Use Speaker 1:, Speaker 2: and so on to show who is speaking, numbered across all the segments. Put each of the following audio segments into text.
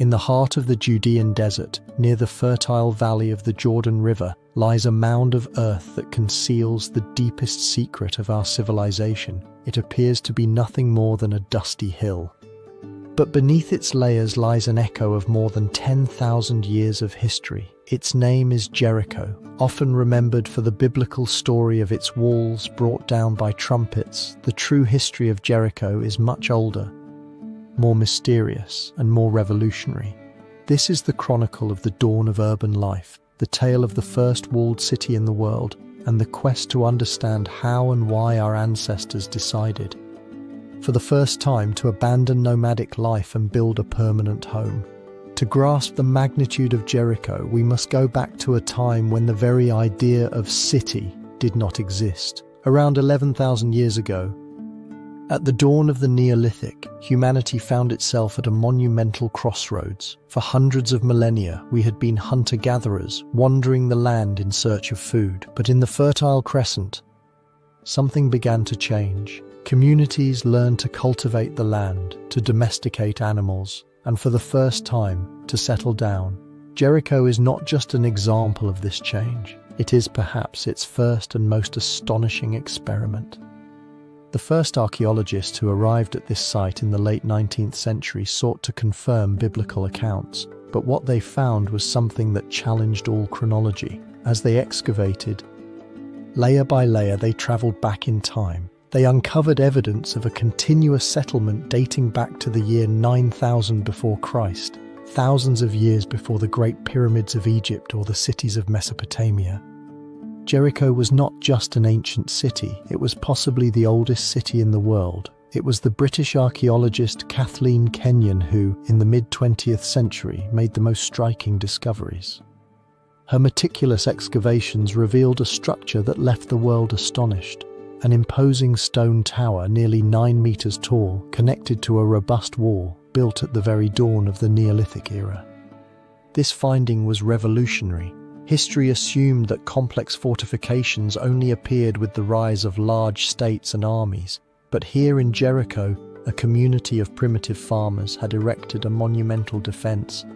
Speaker 1: In the heart of the Judean desert, near the fertile valley of the Jordan River, lies a mound of earth that conceals the deepest secret of our civilization. It appears to be nothing more than a dusty hill. But beneath its layers lies an echo of more than 10,000 years of history. Its name is Jericho, often remembered for the biblical story of its walls brought down by trumpets. The true history of Jericho is much older, more mysterious, and more revolutionary. This is the chronicle of the dawn of urban life, the tale of the first walled city in the world, and the quest to understand how and why our ancestors decided, for the first time, to abandon nomadic life and build a permanent home. To grasp the magnitude of Jericho, we must go back to a time when the very idea of city did not exist. Around 11,000 years ago, at the dawn of the Neolithic, humanity found itself at a monumental crossroads. For hundreds of millennia, we had been hunter-gatherers, wandering the land in search of food. But in the Fertile Crescent, something began to change. Communities learned to cultivate the land, to domesticate animals, and for the first time, to settle down. Jericho is not just an example of this change. It is perhaps its first and most astonishing experiment. The first archaeologists who arrived at this site in the late 19th century sought to confirm biblical accounts, but what they found was something that challenged all chronology. As they excavated, layer by layer, they traveled back in time. They uncovered evidence of a continuous settlement dating back to the year 9000 before Christ, thousands of years before the Great Pyramids of Egypt or the cities of Mesopotamia. Jericho was not just an ancient city, it was possibly the oldest city in the world. It was the British archaeologist Kathleen Kenyon who, in the mid-20th century, made the most striking discoveries. Her meticulous excavations revealed a structure that left the world astonished. An imposing stone tower nearly 9 meters tall, connected to a robust wall, built at the very dawn of the Neolithic era. This finding was revolutionary. History assumed that complex fortifications only appeared with the rise of large states and armies, but here in Jericho, a community of primitive farmers had erected a monumental defense.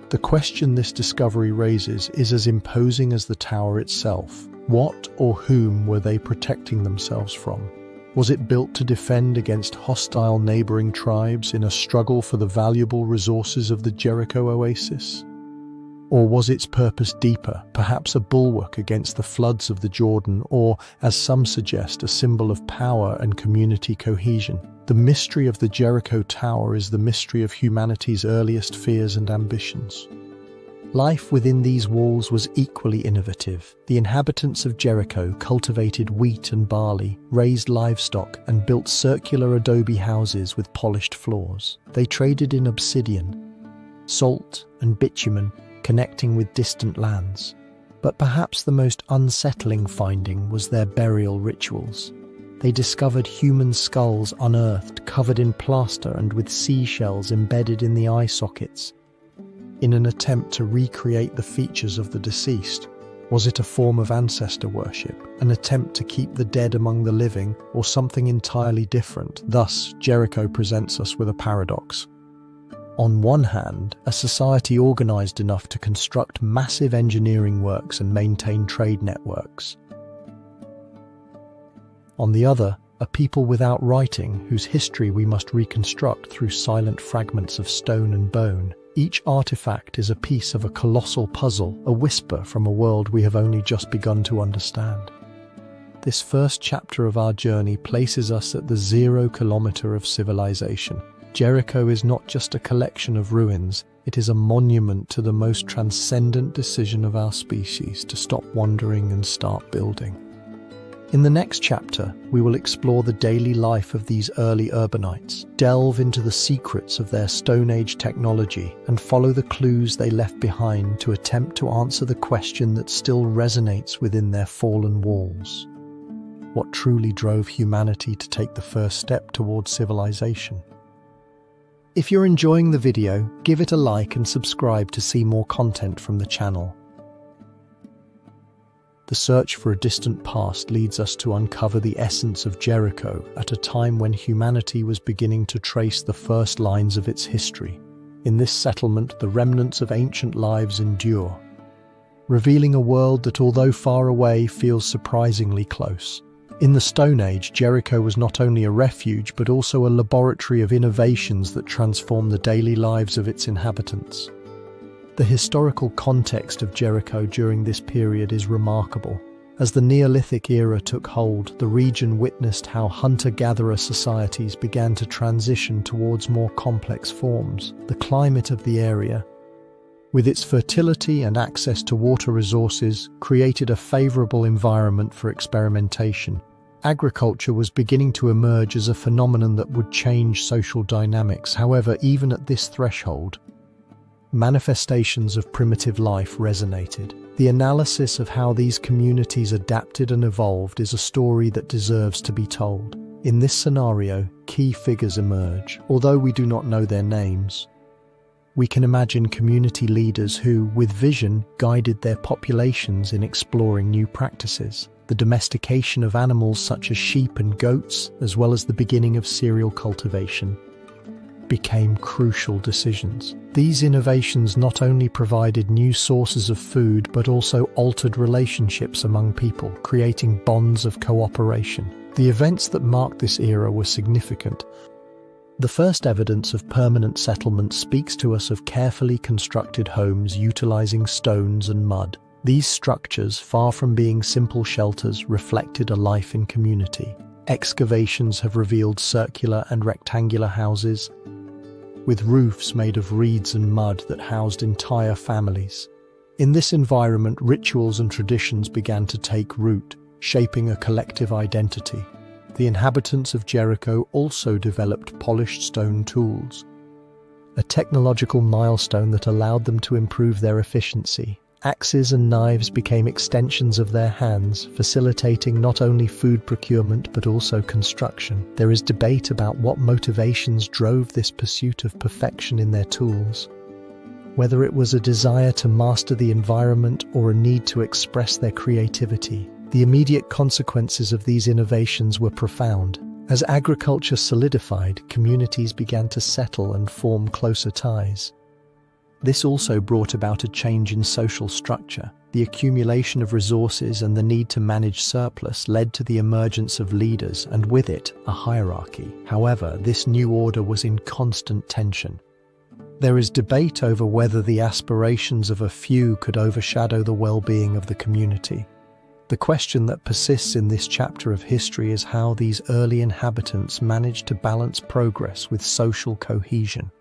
Speaker 1: The question this discovery raises is as imposing as the tower itself. What or whom were they protecting themselves from? Was it built to defend against hostile neighboring tribes in a struggle for the valuable resources of the Jericho oasis? Or was its purpose deeper, perhaps a bulwark against the floods of the Jordan, or, as some suggest, a symbol of power and community cohesion? The mystery of the Jericho Tower is the mystery of humanity's earliest fears and ambitions. Life within these walls was equally innovative. The inhabitants of Jericho cultivated wheat and barley, raised livestock, and built circular adobe houses with polished floors. They traded in obsidian, salt, and bitumen, connecting with distant lands. But perhaps the most unsettling finding was their burial rituals. They discovered human skulls unearthed, covered in plaster and with seashells embedded in the eye sockets. In an attempt to recreate the features of the deceased, was it a form of ancestor worship, an attempt to keep the dead among the living, or something entirely different? Thus, Jericho presents us with a paradox. On one hand, a society organized enough to construct massive engineering works and maintain trade networks. On the other, a people without writing, whose history we must reconstruct through silent fragments of stone and bone. Each artifact is a piece of a colossal puzzle, a whisper from a world we have only just begun to understand. This first chapter of our journey places us at the 0 kilometer of civilization. Jericho is not just a collection of ruins, it is a monument to the most transcendent decision of our species to stop wandering and start building. In the next chapter, we will explore the daily life of these early urbanites, delve into the secrets of their Stone Age technology, and follow the clues they left behind to attempt to answer the question that still resonates within their fallen walls. What truly drove humanity to take the first step towards civilization? If you're enjoying the video, give it a like and subscribe to see more content from the channel. The search for a distant past leads us to uncover the essence of Jericho at a time when humanity was beginning to trace the first lines of its history. In this settlement, the remnants of ancient lives endure, revealing a world that, although far away, feels surprisingly close. In the Stone Age, Jericho was not only a refuge, but also a laboratory of innovations that transformed the daily lives of its inhabitants. The historical context of Jericho during this period is remarkable. As the Neolithic era took hold, the region witnessed how hunter-gatherer societies began to transition towards more complex forms. The climate of the area, with its fertility and access to water resources, created a favorable environment for experimentation. Agriculture was beginning to emerge as a phenomenon that would change social dynamics. However, even at this threshold, manifestations of primitive life resonated. The analysis of how these communities adapted and evolved is a story that deserves to be told. In this scenario, key figures emerge. Although we do not know their names, we can imagine community leaders who, with vision, guided their populations in exploring new practices. The domestication of animals such as sheep and goats, as well as the beginning of cereal cultivation, became crucial decisions. These innovations not only provided new sources of food, but also altered relationships among people, creating bonds of cooperation. The events that marked this era were significant. The first evidence of permanent settlement speaks to us of carefully constructed homes utilizing stones and mud. These structures, far from being simple shelters, reflected a life in community. Excavations have revealed circular and rectangular houses, with roofs made of reeds and mud that housed entire families. In this environment, rituals and traditions began to take root, shaping a collective identity. The inhabitants of Jericho also developed polished stone tools, a technological milestone that allowed them to improve their efficiency. Axes and knives became extensions of their hands, facilitating not only food procurement but also construction. There is debate about what motivations drove this pursuit of perfection in their tools. Whether it was a desire to master the environment or a need to express their creativity. The immediate consequences of these innovations were profound. As agriculture solidified, communities began to settle and form closer ties. This also brought about a change in social structure. The accumulation of resources and the need to manage surplus led to the emergence of leaders, and with it, a hierarchy. However, this new order was in constant tension. There is debate over whether the aspirations of a few could overshadow the well-being of the community. The question that persists in this chapter of history is how these early inhabitants managed to balance progress with social cohesion.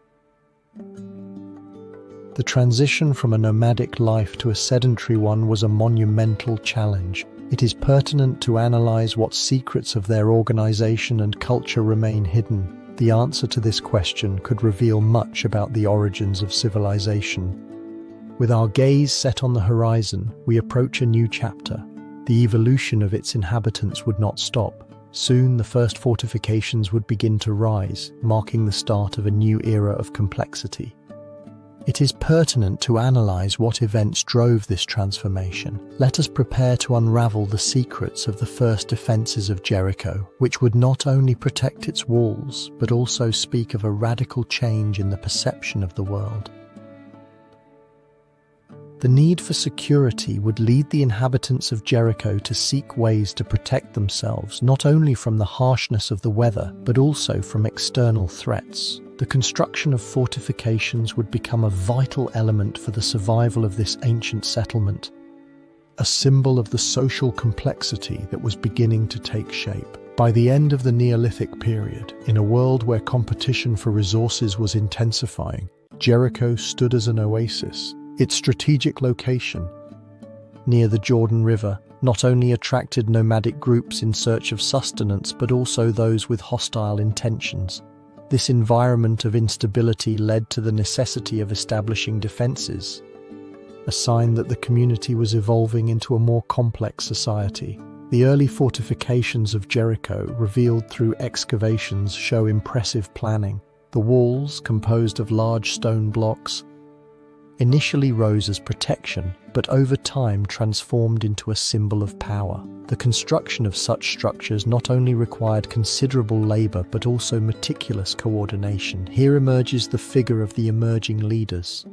Speaker 1: The transition from a nomadic life to a sedentary one was a monumental challenge. It is pertinent to analyze what secrets of their organization and culture remain hidden. The answer to this question could reveal much about the origins of civilization. With our gaze set on the horizon, we approach a new chapter. The evolution of its inhabitants would not stop. Soon the first fortifications would begin to rise, marking the start of a new era of complexity. It is pertinent to analyze what events drove this transformation. Let us prepare to unravel the secrets of the first defenses of Jericho, which would not only protect its walls, but also speak of a radical change in the perception of the world. The need for security would lead the inhabitants of Jericho to seek ways to protect themselves, not only from the harshness of the weather, but also from external threats. The construction of fortifications would become a vital element for the survival of this ancient settlement, a symbol of the social complexity that was beginning to take shape. By the end of the Neolithic period, in a world where competition for resources was intensifying, Jericho stood as an oasis. Its strategic location, near the Jordan River, not only attracted nomadic groups in search of sustenance, but also those with hostile intentions. This environment of instability led to the necessity of establishing defenses, a sign that the community was evolving into a more complex society. The early fortifications of Jericho, revealed through excavations, show impressive planning. The walls, composed of large stone blocks, initially rose as protection, but over time transformed into a symbol of power. The construction of such structures not only required considerable labor but also meticulous coordination. Here emerges the figure of the emerging leaders,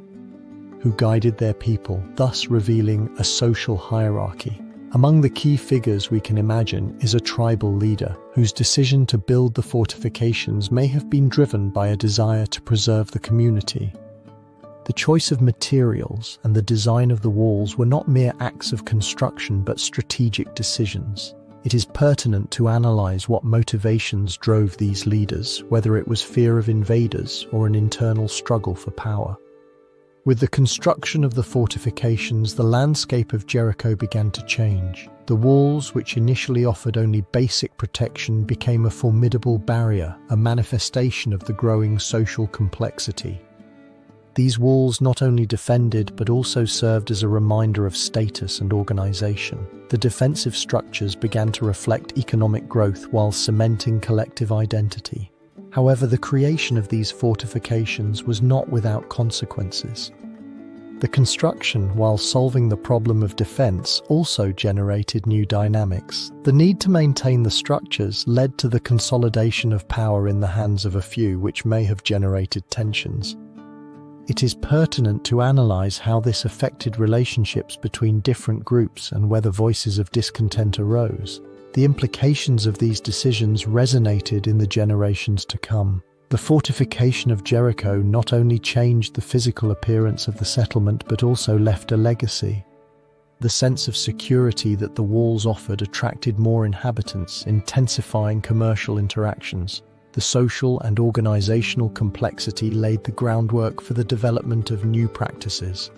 Speaker 1: who guided their people, thus revealing a social hierarchy. Among the key figures we can imagine is a tribal leader, whose decision to build the fortifications may have been driven by a desire to preserve the community. The choice of materials and the design of the walls were not mere acts of construction but strategic decisions. It is pertinent to analyze what motivations drove these leaders, whether it was fear of invaders or an internal struggle for power. With the construction of the fortifications, the landscape of Jericho began to change. The walls, which initially offered only basic protection, became a formidable barrier, a manifestation of the growing social complexity. These walls not only defended but also served as a reminder of status and organization. The defensive structures began to reflect economic growth while cementing collective identity. However, the creation of these fortifications was not without consequences. The construction, while solving the problem of defense, also generated new dynamics. The need to maintain the structures led to the consolidation of power in the hands of a few, which may have generated tensions. It is pertinent to analyze how this affected relationships between different groups and whether voices of discontent arose. The implications of these decisions resonated in the generations to come. The fortification of Jericho not only changed the physical appearance of the settlement but also left a legacy. The sense of security that the walls offered attracted more inhabitants, intensifying commercial interactions. The social and organizational complexity laid the groundwork for the development of new practices.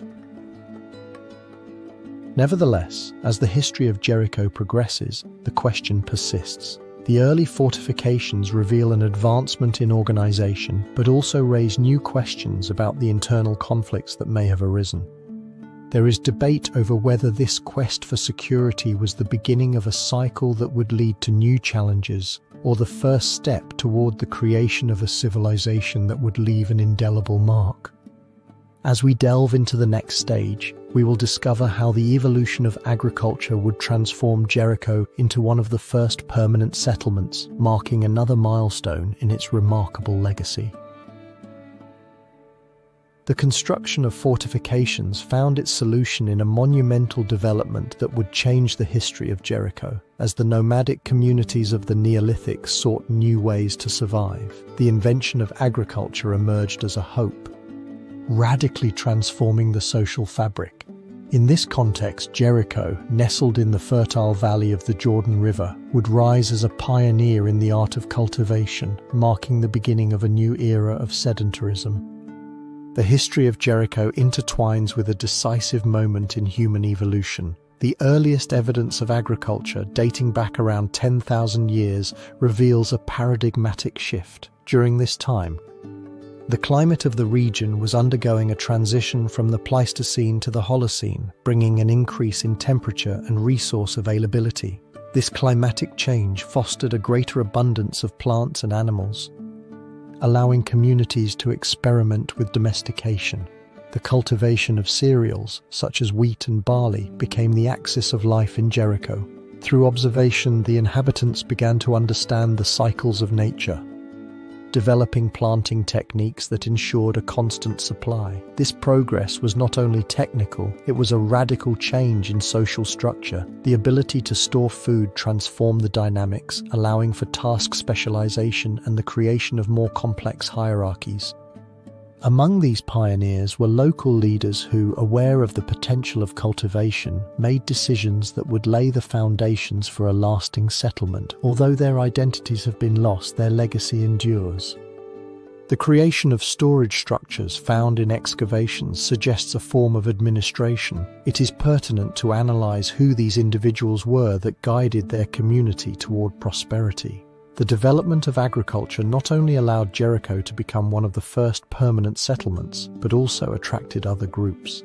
Speaker 1: Nevertheless, as the history of Jericho progresses, the question persists. The early fortifications reveal an advancement in organization, but also raise new questions about the internal conflicts that may have arisen. There is debate over whether this quest for security was the beginning of a cycle that would lead to new challenges, or the first step toward the creation of a civilization that would leave an indelible mark. As we delve into the next stage, we will discover how the evolution of agriculture would transform Jericho into one of the first permanent settlements, marking another milestone in its remarkable legacy. The construction of fortifications found its solution in a monumental development that would change the history of Jericho. As the nomadic communities of the Neolithic sought new ways to survive, the invention of agriculture emerged as a hope, radically transforming the social fabric. In this context, Jericho, nestled in the fertile valley of the Jordan River, would rise as a pioneer in the art of cultivation, marking the beginning of a new era of sedentarism. The history of Jericho intertwines with a decisive moment in human evolution. The earliest evidence of agriculture, dating back around 10,000 years, reveals a paradigmatic shift. During this time, the climate of the region was undergoing a transition from the Pleistocene to the Holocene, bringing an increase in temperature and resource availability. This climatic change fostered a greater abundance of plants and animals, allowing communities to experiment with domestication. The cultivation of cereals, such as wheat and barley, became the axis of life in Jericho. Through observation, the inhabitants began to understand the cycles of nature, developing planting techniques that ensured a constant supply. This progress was not only technical, it was a radical change in social structure. The ability to store food transformed the dynamics, allowing for task specialization and the creation of more complex hierarchies. Among these pioneers were local leaders who, aware of the potential of cultivation, made decisions that would lay the foundations for a lasting settlement. Although their identities have been lost, their legacy endures. The creation of storage structures found in excavations suggests a form of administration. It is pertinent to analyze who these individuals were that guided their community toward prosperity. The development of agriculture not only allowed Jericho to become one of the first permanent settlements, but also attracted other groups.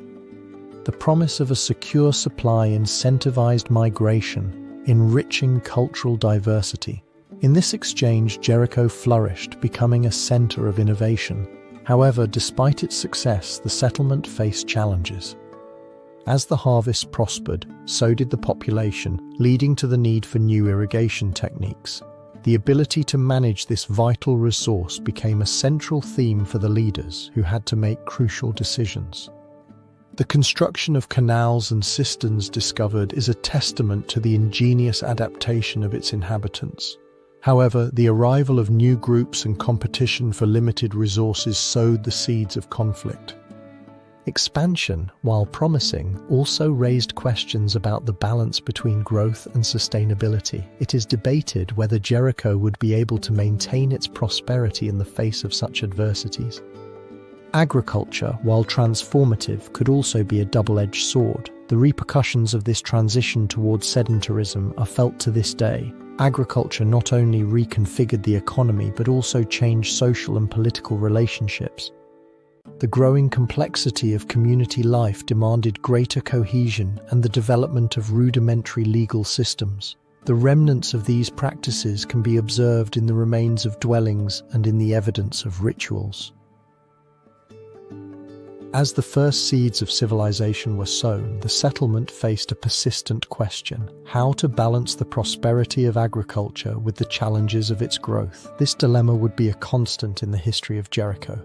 Speaker 1: The promise of a secure supply incentivized migration, enriching cultural diversity. In this exchange, Jericho flourished, becoming a center of innovation. However, despite its success, the settlement faced challenges. As the harvest prospered, so did the population, leading to the need for new irrigation techniques. The ability to manage this vital resource became a central theme for the leaders, who had to make crucial decisions. The construction of canals and cisterns discovered is a testament to the ingenious adaptation of its inhabitants. However, the arrival of new groups and competition for limited resources sowed the seeds of conflict. Expansion, while promising, also raised questions about the balance between growth and sustainability. It is debated whether Jericho would be able to maintain its prosperity in the face of such adversities. Agriculture, while transformative, could also be a double-edged sword. The repercussions of this transition towards sedentarism are felt to this day. Agriculture not only reconfigured the economy but also changed social and political relationships. The growing complexity of community life demanded greater cohesion and the development of rudimentary legal systems. The remnants of these practices can be observed in the remains of dwellings and in the evidence of rituals. As the first seeds of civilization were sown, the settlement faced a persistent question: how to balance the prosperity of agriculture with the challenges of its growth. This dilemma would be a constant in the history of Jericho.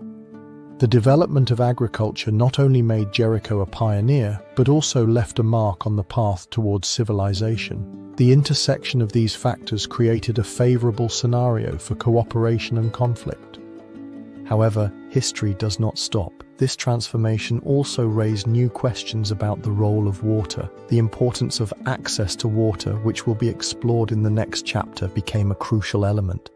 Speaker 1: The development of agriculture not only made Jericho a pioneer, but also left a mark on the path towards civilization. The intersection of these factors created a favorable scenario for cooperation and conflict. However, history does not stop. This transformation also raised new questions about the role of water. The importance of access to water, which will be explored in the next chapter, became a crucial element.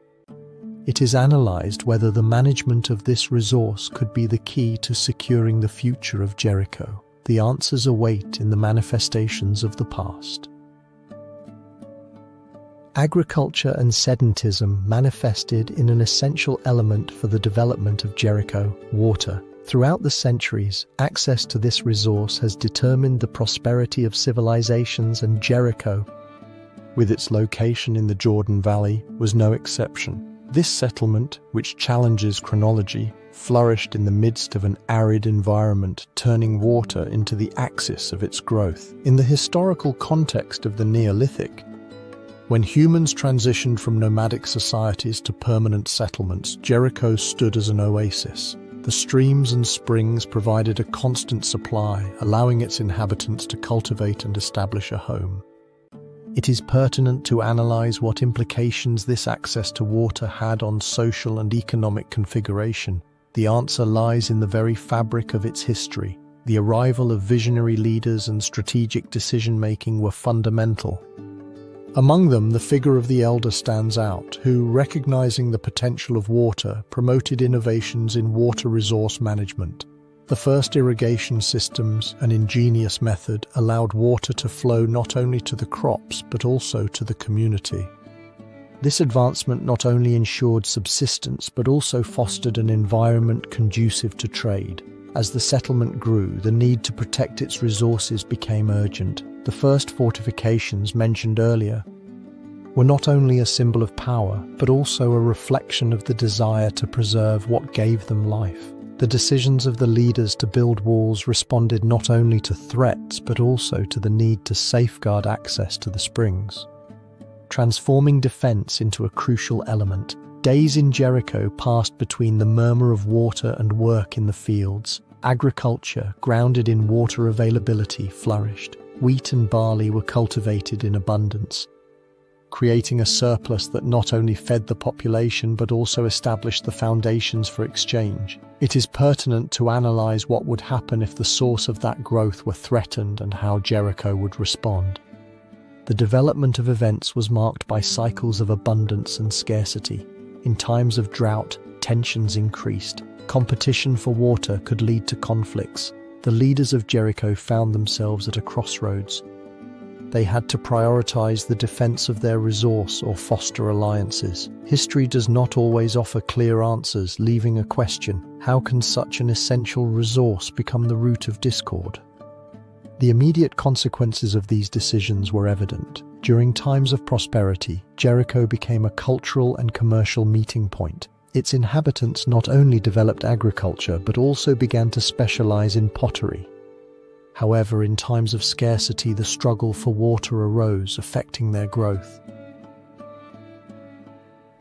Speaker 1: It is analyzed whether the management of this resource could be the key to securing the future of Jericho. The answers await in the manifestations of the past. Agriculture and sedentism manifested in an essential element for the development of Jericho: water. Throughout the centuries, access to this resource has determined the prosperity of civilizations, and Jericho, with its location in the Jordan Valley, was no exception. This settlement, which challenges chronology, flourished in the midst of an arid environment, turning water into the axis of its growth. In the historical context of the Neolithic, when humans transitioned from nomadic societies to permanent settlements, Jericho stood as an oasis. The streams and springs provided a constant supply, allowing its inhabitants to cultivate and establish a home. It is pertinent to analyze what implications this access to water had on social and economic configuration. The answer lies in the very fabric of its history. The arrival of visionary leaders and strategic decision-making were fundamental. Among them, the figure of the elder stands out, who, recognizing the potential of water, promoted innovations in water resource management. The first irrigation systems, an ingenious method, allowed water to flow not only to the crops but also to the community. This advancement not only ensured subsistence but also fostered an environment conducive to trade. As the settlement grew, the need to protect its resources became urgent. The first fortifications mentioned earlier were not only a symbol of power, but also a reflection of the desire to preserve what gave them life. The decisions of the leaders to build walls responded not only to threats, but also to the need to safeguard access to the springs, transforming defense into a crucial element. Days in Jericho passed between the murmur of water and work in the fields. Agriculture, grounded in water availability, flourished. Wheat and barley were cultivated in abundance, creating a surplus that not only fed the population but also established the foundations for exchange. It is pertinent to analyze what would happen if the source of that growth were threatened and how Jericho would respond. The development of events was marked by cycles of abundance and scarcity. In times of drought, tensions increased. Competition for water could lead to conflicts. The leaders of Jericho found themselves at a crossroads. They had to prioritize the defense of their resource or foster alliances. History does not always offer clear answers, leaving a question: how can such an essential resource become the root of discord? The immediate consequences of these decisions were evident. During times of prosperity, Jericho became a cultural and commercial meeting point. its inhabitants not only developed agriculture but also began to specialize in pottery. However, in times of scarcity, the struggle for water arose, affecting their growth.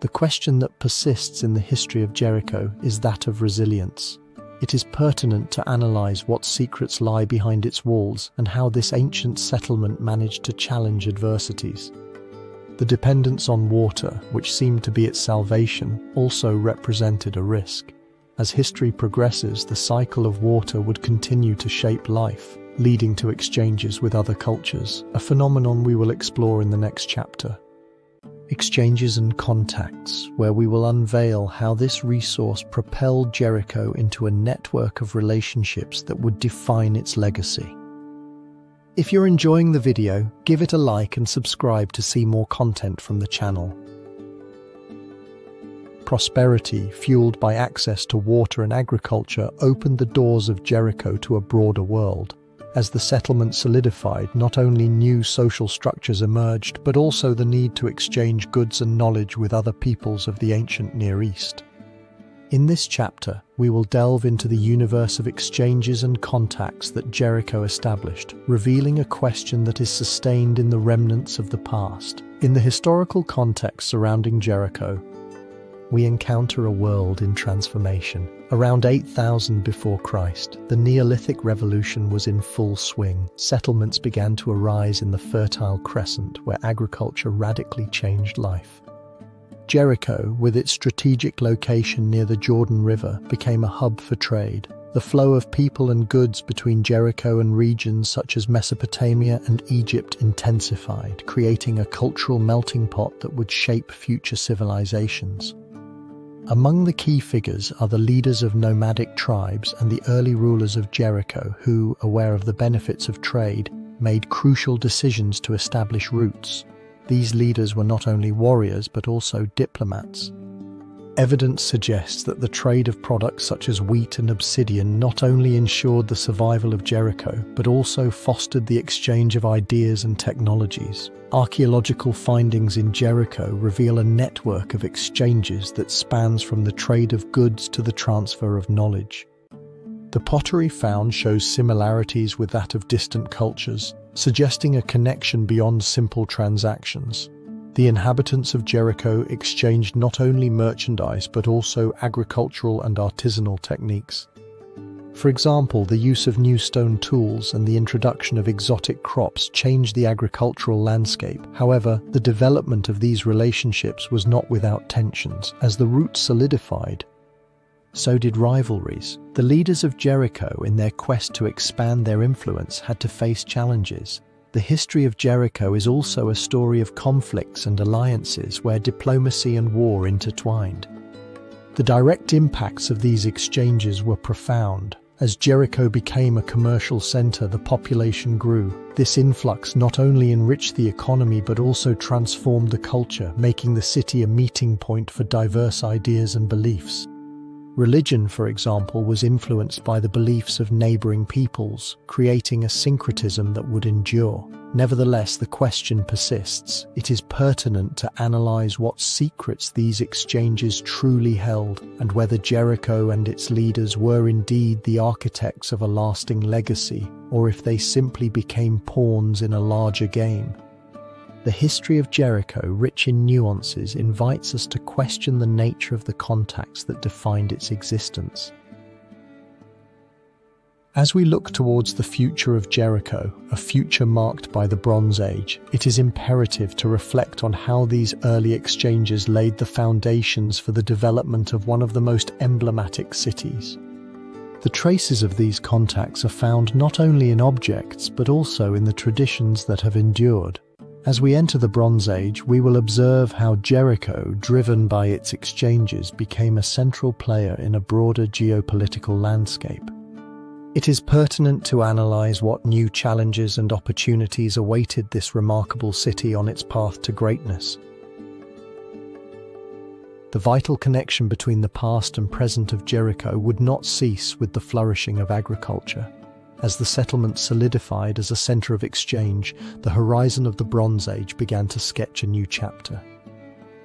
Speaker 1: The question that persists in the history of Jericho is that of resilience. It is pertinent to analyze what secrets lie behind its walls and how this ancient settlement managed to challenge adversities. The dependence on water, which seemed to be its salvation, also represented a risk. As history progresses, the cycle of water would continue to shape life, leading to exchanges with other cultures, a phenomenon we will explore in the next chapter. Exchanges and contacts, where we will unveil how this resource propelled Jericho into a network of relationships that would define its legacy. If you're enjoying the video, give it a like and subscribe to see more content from the channel. Prosperity, fueled by access to water and agriculture, opened the doors of Jericho to a broader world. As the settlement solidified, not only new social structures emerged, but also the need to exchange goods and knowledge with other peoples of the ancient Near East. In this chapter, we will delve into the universe of exchanges and contacts that Jericho established, revealing a question that is sustained in the remnants of the past. In the historical context surrounding Jericho, we encounter a world in transformation. Around 8000 before Christ, the Neolithic Revolution was in full swing. Settlements began to arise in the Fertile Crescent, where agriculture radically changed life. Jericho, with its strategic location near the Jordan River, became a hub for trade. The flow of people and goods between Jericho and regions such as Mesopotamia and Egypt intensified, creating a cultural melting pot that would shape future civilizations. Among the key figures are the leaders of nomadic tribes and the early rulers of Jericho who, aware of the benefits of trade, made crucial decisions to establish roots. These leaders were not only warriors but also diplomats. Evidence suggests that the trade of products such as wheat and obsidian not only ensured the survival of Jericho, but also fostered the exchange of ideas and technologies. Archaeological findings in Jericho reveal a network of exchanges that spans from the trade of goods to the transfer of knowledge. The pottery found shows similarities with that of distant cultures, suggesting a connection beyond simple transactions. The inhabitants of Jericho exchanged not only merchandise but also agricultural and artisanal techniques. For example, the use of new stone tools and the introduction of exotic crops changed the agricultural landscape. However, the development of these relationships was not without tensions. As the roots solidified, so did rivalries. The leaders of Jericho, in their quest to expand their influence, had to face challenges. The history of Jericho is also a story of conflicts and alliances where diplomacy and war intertwined. The direct impacts of these exchanges were profound. As Jericho became a commercial center, the population grew. This influx not only enriched the economy but also transformed the culture, making the city a meeting point for diverse ideas and beliefs. Religion, for example, was influenced by the beliefs of neighboring peoples, creating a syncretism that would endure. Nevertheless, the question persists. It is pertinent to analyze what secrets these exchanges truly held, and whether Jericho and its leaders were indeed the architects of a lasting legacy, or if they simply became pawns in a larger game. The history of Jericho, rich in nuances, invites us to question the nature of the contacts that defined its existence. As we look towards the future of Jericho, a future marked by the Bronze Age, it is imperative to reflect on how these early exchanges laid the foundations for the development of one of the most emblematic cities. The traces of these contacts are found not only in objects, but also in the traditions that have endured. As we enter the Bronze Age, we will observe how Jericho, driven by its exchanges, became a central player in a broader geopolitical landscape. It is pertinent to analyze what new challenges and opportunities awaited this remarkable city on its path to greatness. The vital connection between the past and present of Jericho would not cease with the flourishing of agriculture. As the settlement solidified as a center of exchange, the horizon of the Bronze Age began to sketch a new chapter.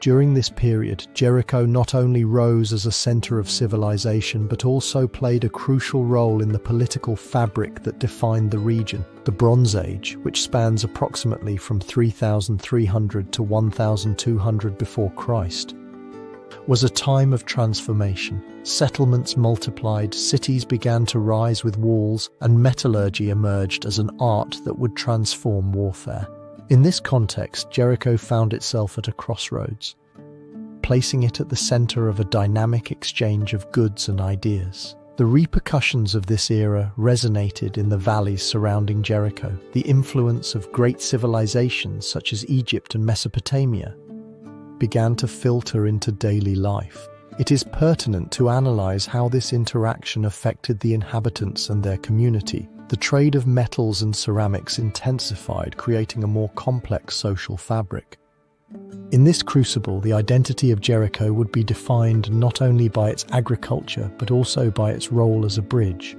Speaker 1: During this period, Jericho not only rose as a center of civilization but also played a crucial role in the political fabric that defined the region. The Bronze Age, which spans approximately from 3300 to 1200 before Christ, was a time of transformation. Settlements multiplied, cities began to rise with walls, and metallurgy emerged as an art that would transform warfare. In this context, Jericho found itself at a crossroads, placing it at the center of a dynamic exchange of goods and ideas. The repercussions of this era resonated in the valleys surrounding Jericho. The influence of great civilizations such as Egypt and Mesopotamia began to filter into daily life. It is pertinent to analyze how this interaction affected the inhabitants and their community. The trade of metals and ceramics intensified, creating a more complex social fabric. In this crucible, the identity of Jericho would be defined not only by its agriculture, but also by its role as a bridge.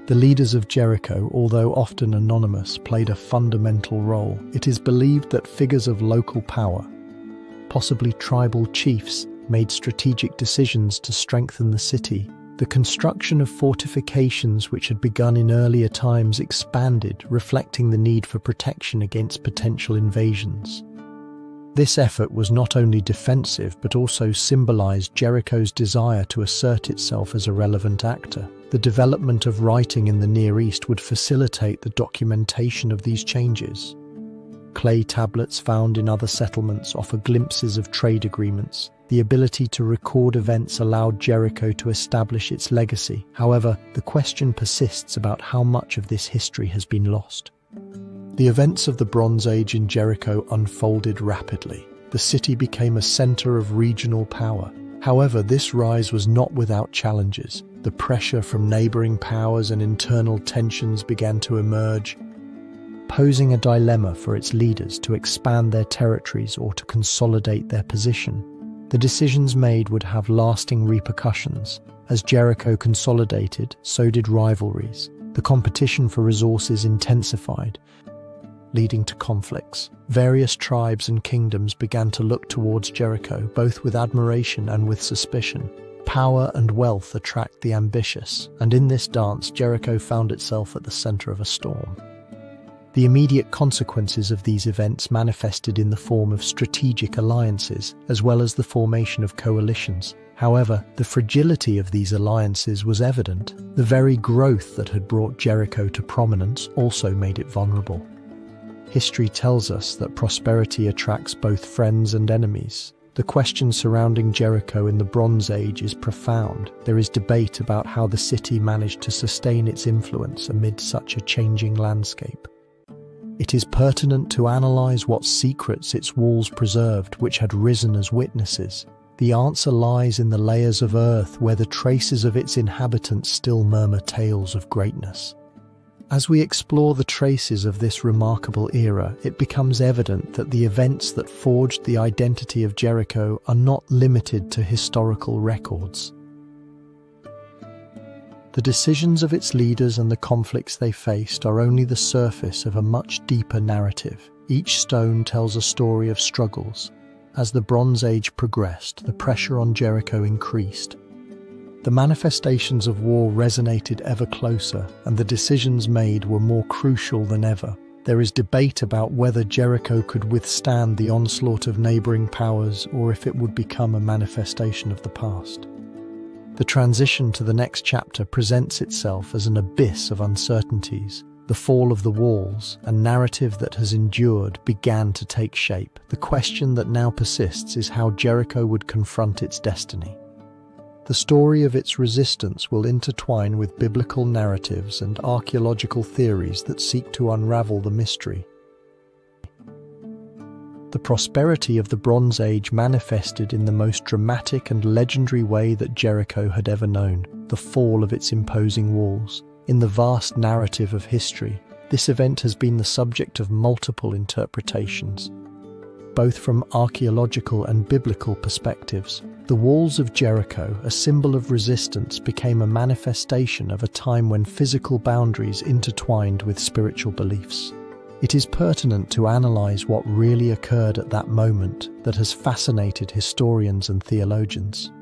Speaker 1: The leaders of Jericho, although often anonymous, played a fundamental role. It is believed that figures of local power, possibly tribal chiefs, made strategic decisions to strengthen the city. The construction of fortifications, which had begun in earlier times, expanded, reflecting the need for protection against potential invasions. This effort was not only defensive but also symbolized Jericho's desire to assert itself as a relevant actor. The development of writing in the Near East would facilitate the documentation of these changes. Clay tablets found in other settlements offer glimpses of trade agreements. The ability to record events allowed Jericho to establish its legacy. However, the question persists about how much of this history has been lost. The events of the Bronze Age in Jericho unfolded rapidly. The city became a center of regional power. However, this rise was not without challenges. The pressure from neighboring powers and internal tensions began to emerge, posing a dilemma for its leaders to expand their territories or to consolidate their position. The decisions made would have lasting repercussions. As Jericho consolidated, so did rivalries. The competition for resources intensified, leading to conflicts. Various tribes and kingdoms began to look towards Jericho, both with admiration and with suspicion. Power and wealth attract the ambitious, and in this dance, Jericho found itself at the center of a storm. The immediate consequences of these events manifested in the form of strategic alliances, as well as the formation of coalitions. However, the fragility of these alliances was evident. The very growth that had brought Jericho to prominence also made it vulnerable. History tells us that prosperity attracts both friends and enemies. The question surrounding Jericho in the Bronze Age is profound. There is debate about how the city managed to sustain its influence amid such a changing landscape. It is pertinent to analyze what secrets its walls preserved, which had risen as witnesses. The answer lies in the layers of earth where the traces of its inhabitants still murmur tales of greatness. As we explore the traces of this remarkable era, it becomes evident that the events that forged the identity of Jericho are not limited to historical records. The decisions of its leaders and the conflicts they faced are only the surface of a much deeper narrative. Each stone tells a story of struggles. As the Bronze Age progressed, the pressure on Jericho increased. The manifestations of war resonated ever closer, and the decisions made were more crucial than ever. There is debate about whether Jericho could withstand the onslaught of neighboring powers or if it would become a manifestation of the past. The transition to the next chapter presents itself as an abyss of uncertainties. The fall of the walls, a narrative that has endured, began to take shape. The question that now persists is how Jericho would confront its destiny. The story of its resistance will intertwine with biblical narratives and archaeological theories that seek to unravel the mystery. The prosperity of the Bronze Age manifested in the most dramatic and legendary way that Jericho had ever known: the fall of its imposing walls. In the vast narrative of history, this event has been the subject of multiple interpretations, both from archaeological and biblical perspectives. The walls of Jericho, a symbol of resistance, became a manifestation of a time when physical boundaries intertwined with spiritual beliefs. It is pertinent to analyze what really occurred at that moment that has fascinated historians and theologians.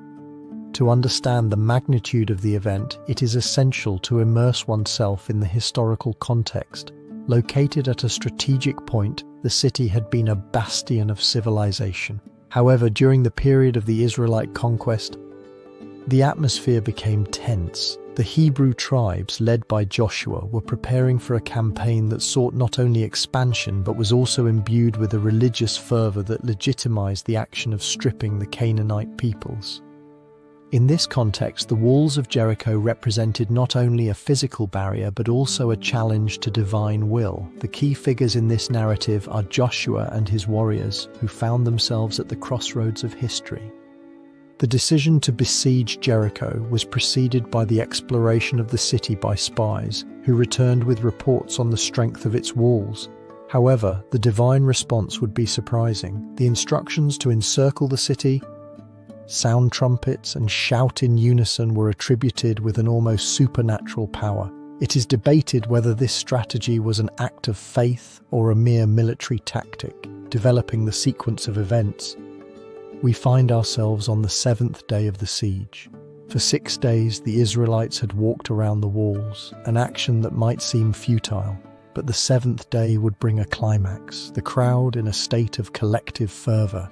Speaker 1: To understand the magnitude of the event, it is essential to immerse oneself in the historical context. Located at a strategic point, the city had been a bastion of civilization. However, during the period of the Israelite conquest, the atmosphere became tense. The Hebrew tribes, led by Joshua, were preparing for a campaign that sought not only expansion but was also imbued with a religious fervor that legitimized the action of stripping the Canaanite peoples. In this context, the walls of Jericho represented not only a physical barrier but also a challenge to divine will. The key figures in this narrative are Joshua and his warriors, who found themselves at the crossroads of history. The decision to besiege Jericho was preceded by the exploration of the city by spies, who returned with reports on the strength of its walls. However, the divine response would be surprising. The instructions to encircle the city, sound trumpets, and shout in unison were attributed with an almost supernatural power. It is debated whether this strategy was an act of faith or a mere military tactic. Developing the sequence of events, we find ourselves on the 7th day of the siege. For 6 days, the Israelites had walked around the walls, an action that might seem futile. But the 7th day would bring a climax. The crowd, in a state of collective fervor,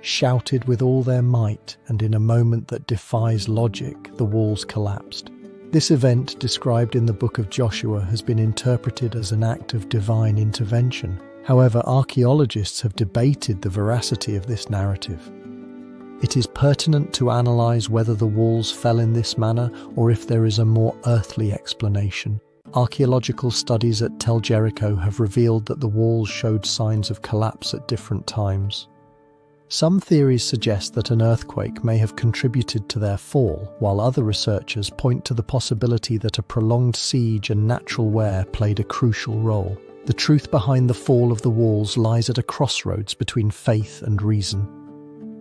Speaker 1: shouted with all their might, and in a moment that defies logic, the walls collapsed. This event, described in the book of Joshua, has been interpreted as an act of divine intervention. However, archaeologists have debated the veracity of this narrative. It is pertinent to analyze whether the walls fell in this manner or if there is a more earthly explanation. Archaeological studies at Tel Jericho have revealed that the walls showed signs of collapse at different times. Some theories suggest that an earthquake may have contributed to their fall, while other researchers point to the possibility that a prolonged siege and natural wear played a crucial role. The truth behind the fall of the walls lies at a crossroads between faith and reason.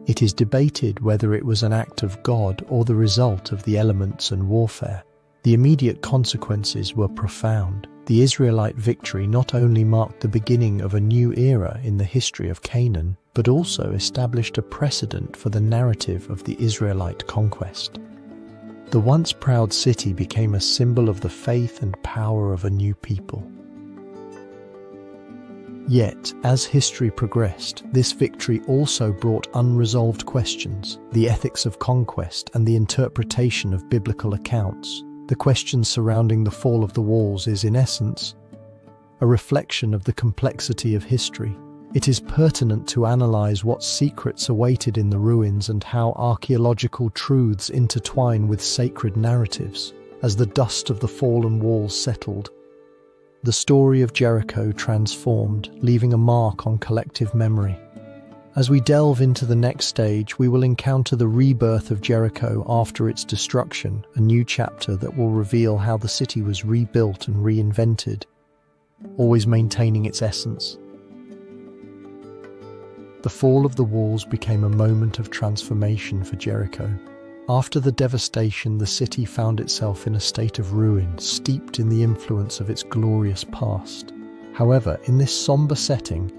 Speaker 1: It is debated whether it was an act of God or the result of the elements and warfare. The immediate consequences were profound. The Israelite victory not only marked the beginning of a new era in the history of Canaan, but also established a precedent for the narrative of the Israelite conquest. The once proud city became a symbol of the faith and power of a new people. Yet, as history progressed, this victory also brought unresolved questions: the ethics of conquest and the interpretation of biblical accounts. The question surrounding the fall of the walls is, in essence, a reflection of the complexity of history. It is pertinent to analyze what secrets awaited in the ruins and how archaeological truths intertwine with sacred narratives. As the dust of the fallen walls settled, the story of Jericho transformed, leaving a mark on collective memory. As we delve into the next stage, we will encounter the rebirth of Jericho after its destruction, a new chapter that will reveal how the city was rebuilt and reinvented, always maintaining its essence. The fall of the walls became a moment of transformation for Jericho. After the devastation, the city found itself in a state of ruin, steeped in the influence of its glorious past. However, in this somber setting,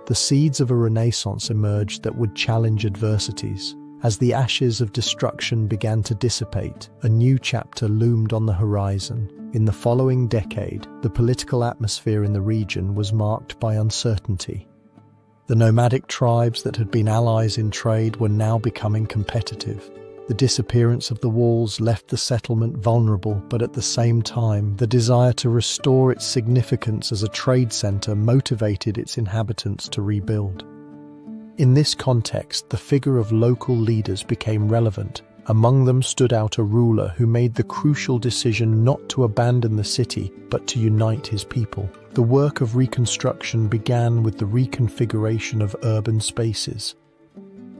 Speaker 1: the seeds of a renaissance emerged that would challenge adversities. As the ashes of destruction began to dissipate, a new chapter loomed on the horizon. In the following decade, the political atmosphere in the region was marked by uncertainty. The nomadic tribes that had been allies in trade were now becoming competitive. The disappearance of the walls left the settlement vulnerable, but at the same time, the desire to restore its significance as a trade center motivated its inhabitants to rebuild. In this context, the figure of local leaders became relevant. Among them stood out a ruler who made the crucial decision not to abandon the city, but to unite his people. The work of Reconstruction began with the reconfiguration of urban spaces.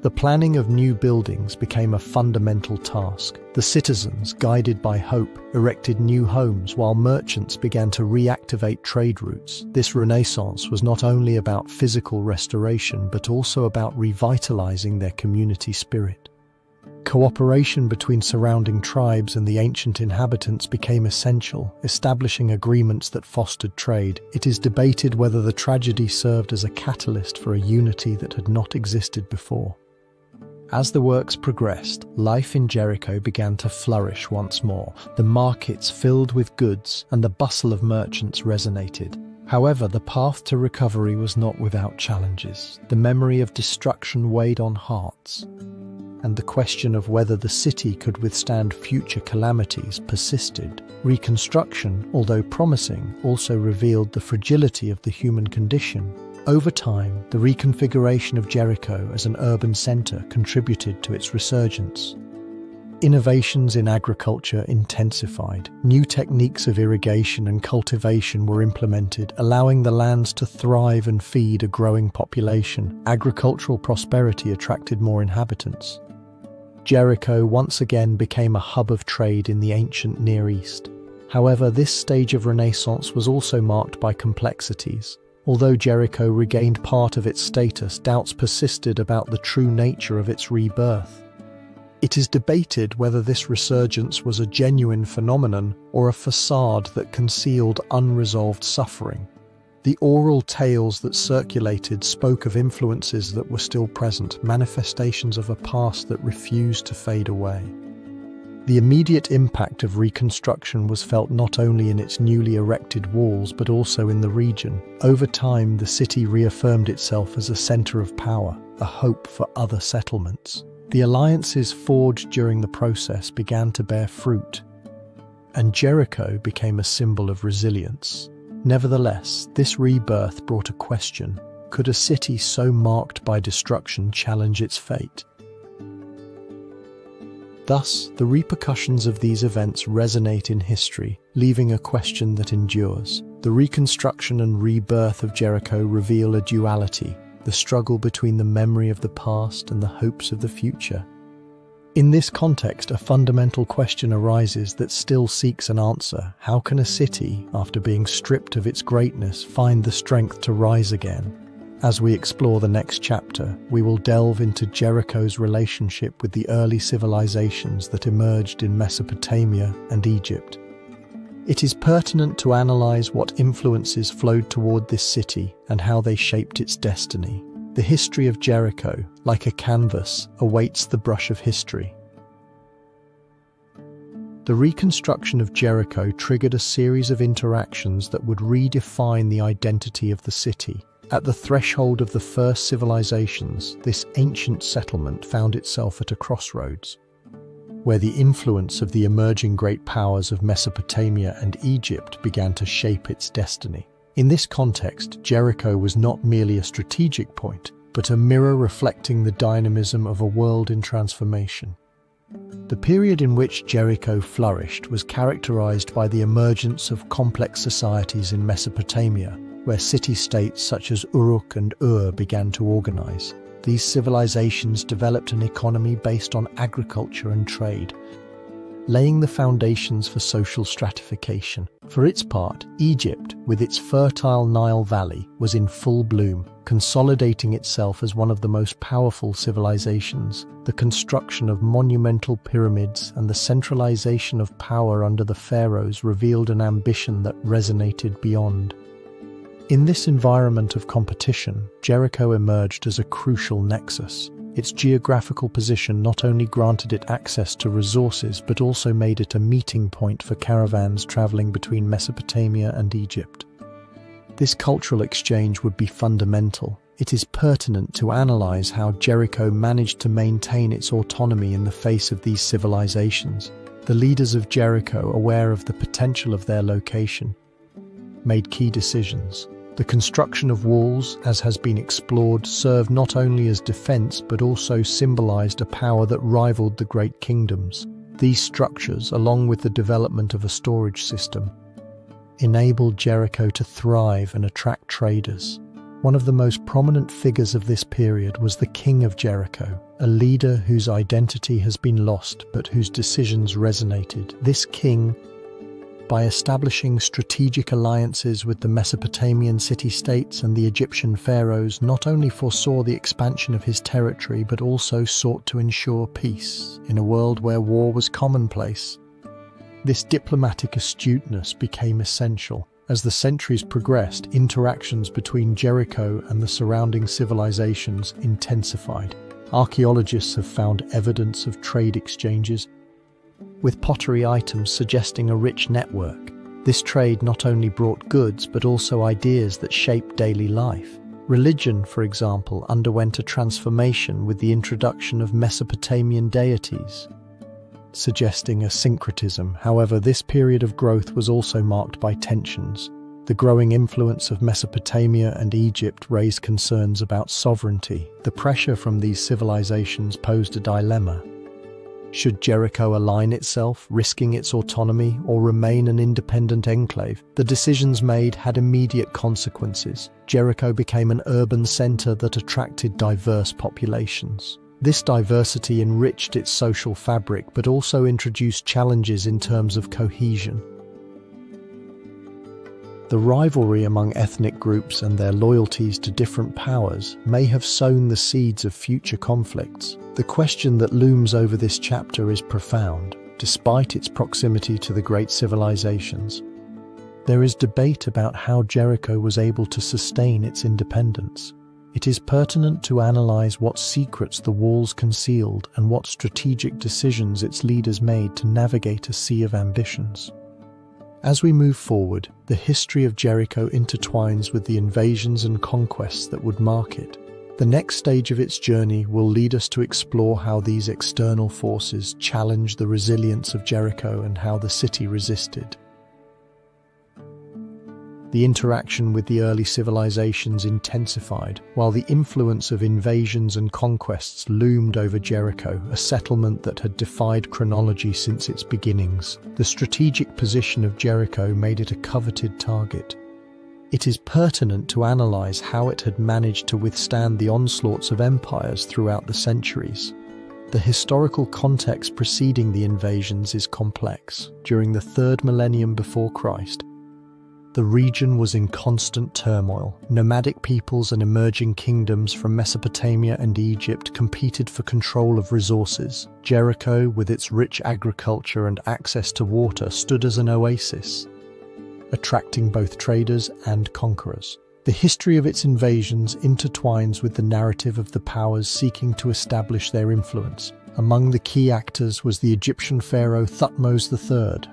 Speaker 1: The planning of new buildings became a fundamental task. The citizens, guided by hope, erected new homes while merchants began to reactivate trade routes. This renaissance was not only about physical restoration but also about revitalizing their community spirit. Cooperation between surrounding tribes and the ancient inhabitants became essential, establishing agreements that fostered trade. It is debated whether the tragedy served as a catalyst for a unity that had not existed before. As the works progressed, life in Jericho began to flourish once more. The markets filled with goods and the bustle of merchants resonated. However, the path to recovery was not without challenges. The memory of destruction weighed on hearts, and the question of whether the city could withstand future calamities persisted. Reconstruction, although promising, also revealed the fragility of the human condition. Over time, the reconfiguration of Jericho as an urban center contributed to its resurgence. Innovations in agriculture intensified. New techniques of irrigation and cultivation were implemented, allowing the lands to thrive and feed a growing population. Agricultural prosperity attracted more inhabitants. Jericho once again became a hub of trade in the ancient Near East. However, this stage of Renaissance was also marked by complexities. Although Jericho regained part of its status, doubts persisted about the true nature of its rebirth. It is debated whether this resurgence was a genuine phenomenon or a facade that concealed unresolved suffering. The oral tales that circulated spoke of influences that were still present, manifestations of a past that refused to fade away. The immediate impact of Reconstruction was felt not only in its newly erected walls but also in the region. Over time, the city reaffirmed itself as a center of power, a hope for other settlements. The alliances forged during the process began to bear fruit, and Jericho became a symbol of resilience. Nevertheless, this rebirth brought a question: could a city so marked by destruction challenge its fate? Thus, the repercussions of these events resonate in history, leaving a question that endures. The reconstruction and rebirth of Jericho reveal a duality, the struggle between the memory of the past and the hopes of the future. In this context, a fundamental question arises that still seeks an answer. How can a city, after being stripped of its greatness, find the strength to rise again? As we explore the next chapter, we will delve into Jericho's relationship with the early civilizations that emerged in Mesopotamia and Egypt. It is pertinent to analyze what influences flowed toward this city and how they shaped its destiny. The history of Jericho, like a canvas, awaits the brush of history. The reconstruction of Jericho triggered a series of interactions that would redefine the identity of the city. At the threshold of the first civilizations, this ancient settlement found itself at a crossroads, where the influence of the emerging great powers of Mesopotamia and Egypt began to shape its destiny. In this context, Jericho was not merely a strategic point, but a mirror reflecting the dynamism of a world in transformation. The period in which Jericho flourished was characterized by the emergence of complex societies in Mesopotamia, where city-states such as Uruk and Ur began to organize. These civilizations developed an economy based on agriculture and trade, laying the foundations for social stratification. For its part, Egypt, with its fertile Nile Valley, was in full bloom, consolidating itself as one of the most powerful civilizations. The construction of monumental pyramids and the centralization of power under the pharaohs revealed an ambition that resonated beyond. In this environment of competition, Jericho emerged as a crucial nexus. Its geographical position not only granted it access to resources, but also made it a meeting point for caravans traveling between Mesopotamia and Egypt. This cultural exchange would be fundamental. It is pertinent to analyze how Jericho managed to maintain its autonomy in the face of these civilizations. The leaders of Jericho, aware of the potential of their location, made key decisions. The construction of walls, as has been explored, served not only as defense but also symbolized a power that rivaled the great kingdoms. These structures, along with the development of a storage system, enabled Jericho to thrive and attract traders. One of the most prominent figures of this period was the King of Jericho, a leader whose identity has been lost but whose decisions resonated. This king, by establishing strategic alliances with the Mesopotamian city-states and the Egyptian pharaohs, not only foresaw the expansion of his territory but also sought to ensure peace in a world where war was commonplace. This diplomatic astuteness became essential. As the centuries progressed, interactions between Jericho and the surrounding civilizations intensified. Archaeologists have found evidence of trade exchanges, with pottery items suggesting a rich network. This trade not only brought goods but also ideas that shaped daily life. Religion, for example, underwent a transformation with the introduction of Mesopotamian deities, suggesting a syncretism. However, this period of growth was also marked by tensions. The growing influence of Mesopotamia and Egypt raised concerns about sovereignty. The pressure from these civilizations posed a dilemma. Should Jericho align itself, risking its autonomy, or remain an independent enclave? The decisions made had immediate consequences. Jericho became an urban center that attracted diverse populations. This diversity enriched its social fabric but also introduced challenges in terms of cohesion. The rivalry among ethnic groups and their loyalties to different powers may have sown the seeds of future conflicts. The question that looms over this chapter is profound. Despite its proximity to the great civilizations, there is debate about how Jericho was able to sustain its independence. It is pertinent to analyze what secrets the walls concealed and what strategic decisions its leaders made to navigate a sea of ambitions. As we move forward, the history of Jericho intertwines with the invasions and conquests that would mark it. The next stage of its journey will lead us to explore how these external forces challenged the resilience of Jericho and how the city resisted. The interaction with the early civilizations intensified, while the influence of invasions and conquests loomed over Jericho, a settlement that had defied chronology since its beginnings. The strategic position of Jericho made it a coveted target. It is pertinent to analyze how it had managed to withstand the onslaughts of empires throughout the centuries. The historical context preceding the invasions is complex. During the 3rd millennium before Christ, the region was in constant turmoil. Nomadic peoples and emerging kingdoms from Mesopotamia and Egypt competed for control of resources. Jericho, with its rich agriculture and access to water, stood as an oasis, attracting both traders and conquerors. The history of its invasions intertwines with the narrative of the powers seeking to establish their influence. Among the key actors was the Egyptian pharaoh Thutmose III,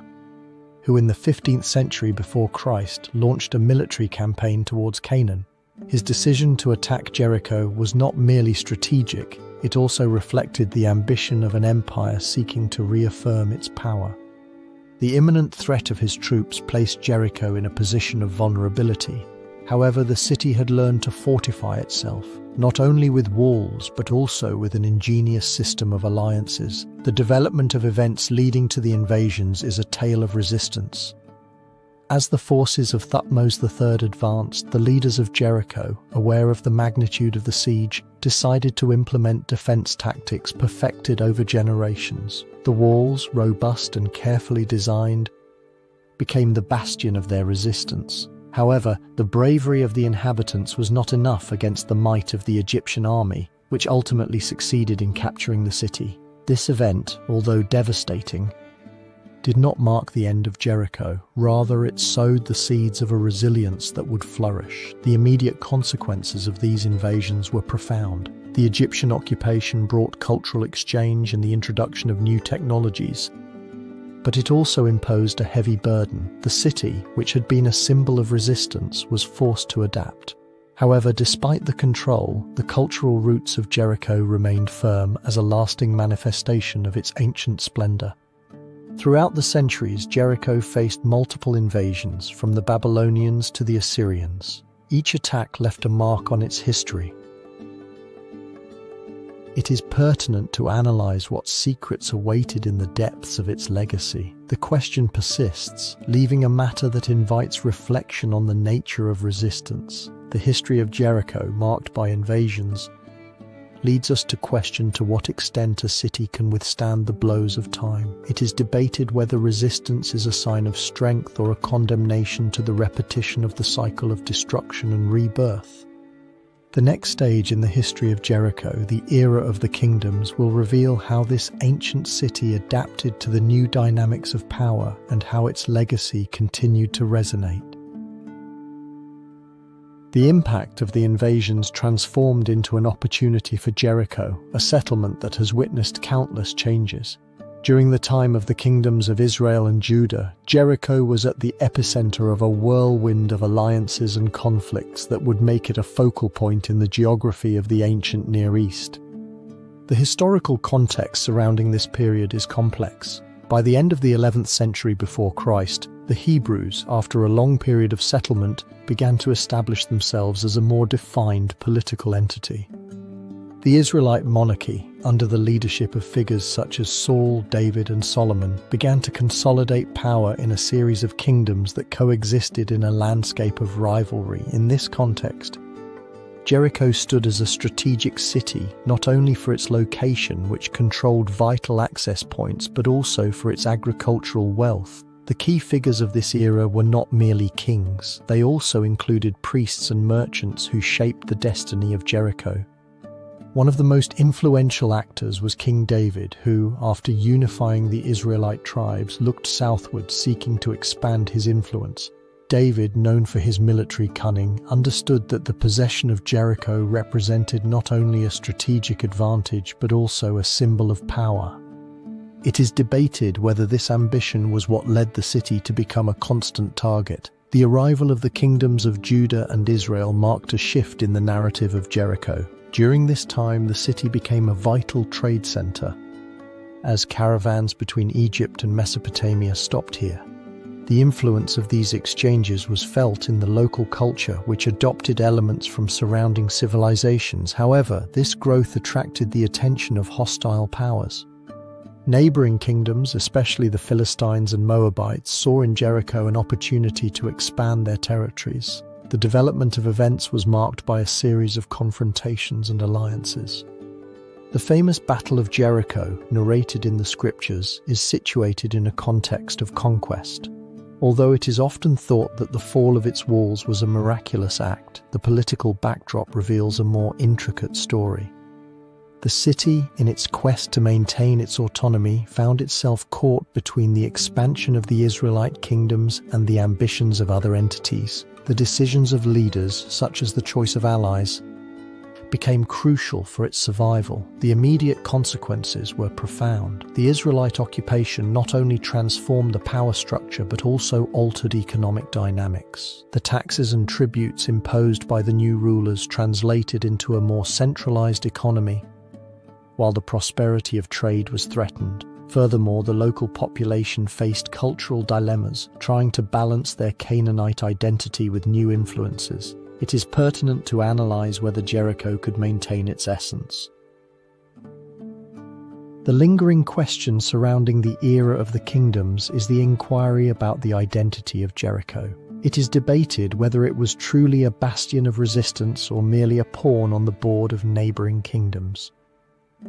Speaker 1: who in the 15th century before Christ launched a military campaign towards Canaan. His decision to attack Jericho was not merely strategic, it also reflected the ambition of an empire seeking to reaffirm its power. The imminent threat of his troops placed Jericho in a position of vulnerability. However, the city had learned to fortify itself, not only with walls but also with an ingenious system of alliances. The development of events leading to the invasions is a tale of resistance. As the forces of Thutmose III advanced, the leaders of Jericho, aware of the magnitude of the siege, decided to implement defense tactics perfected over generations. The walls, robust and carefully designed, became the bastion of their resistance. However, the bravery of the inhabitants was not enough against the might of the Egyptian army, which ultimately succeeded in capturing the city. This event, although devastating, did not mark the end of Jericho. Rather, it sowed the seeds of a resilience that would flourish. The immediate consequences of these invasions were profound. The Egyptian occupation brought cultural exchange and the introduction of new technologies, but it also imposed a heavy burden. The city, which had been a symbol of resistance, was forced to adapt. However, despite the control, the cultural roots of Jericho remained firm as a lasting manifestation of its ancient splendor. Throughout the centuries, Jericho faced multiple invasions, from the Babylonians to the Assyrians. Each attack left a mark on its history. It is pertinent to analyze what secrets awaited in the depths of its legacy. The question persists, leaving a matter that invites reflection on the nature of resistance. The history of Jericho, marked by invasions, leads us to question to what extent a city can withstand the blows of time. It is debated whether resistance is a sign of strength or a condemnation to the repetition of the cycle of destruction and rebirth. The next stage in the history of Jericho, the era of the kingdoms, will reveal how this ancient city adapted to the new dynamics of power and how its legacy continued to resonate. The impact of the invasions transformed into an opportunity for Jericho, a settlement that has witnessed countless changes. During the time of the kingdoms of Israel and Judah, Jericho was at the epicenter of a whirlwind of alliances and conflicts that would make it a focal point in the geography of the ancient Near East. The historical context surrounding this period is complex. By the end of the 11th century before Christ, the Hebrews, after a long period of settlement, began to establish themselves as a more defined political entity. The Israelite monarchy, under the leadership of figures such as Saul, David, and Solomon, began to consolidate power in a series of kingdoms that coexisted in a landscape of rivalry. In this context, Jericho stood as a strategic city, not only for its location, which controlled vital access points, but also for its agricultural wealth. The key figures of this era were not merely kings. They also included priests and merchants who shaped the destiny of Jericho. One of the most influential actors was King David, who, after unifying the Israelite tribes, looked southward, seeking to expand his influence. David, known for his military cunning, understood that the possession of Jericho represented not only a strategic advantage but also a symbol of power. It is debated whether this ambition was what led the city to become a constant target. The arrival of the kingdoms of Judah and Israel marked a shift in the narrative of Jericho. During this time, the city became a vital trade center, as caravans between Egypt and Mesopotamia stopped here. The influence of these exchanges was felt in the local culture, which adopted elements from surrounding civilizations. However, this growth attracted the attention of hostile powers. Neighboring kingdoms, especially the Philistines and Moabites, saw in Jericho an opportunity to expand their territories. The development of events was marked by a series of confrontations and alliances. The famous Battle of Jericho, narrated in the scriptures, is situated in a context of conquest. Although it is often thought that the fall of its walls was a miraculous act, the political backdrop reveals a more intricate story. The city, in its quest to maintain its autonomy, found itself caught between the expansion of the Israelite kingdoms and the ambitions of other entities. The decisions of leaders, such as the choice of allies, became crucial for its survival. The immediate consequences were profound. The Israelite occupation not only transformed the power structure but also altered economic dynamics. The taxes and tributes imposed by the new rulers translated into a more centralized economy, while the prosperity of trade was threatened. Furthermore, the local population faced cultural dilemmas, trying to balance their Canaanite identity with new influences. It is pertinent to analyze whether Jericho could maintain its essence. The lingering question surrounding the era of the kingdoms is the inquiry about the identity of Jericho. It is debated whether it was truly a bastion of resistance or merely a pawn on the board of neighboring kingdoms.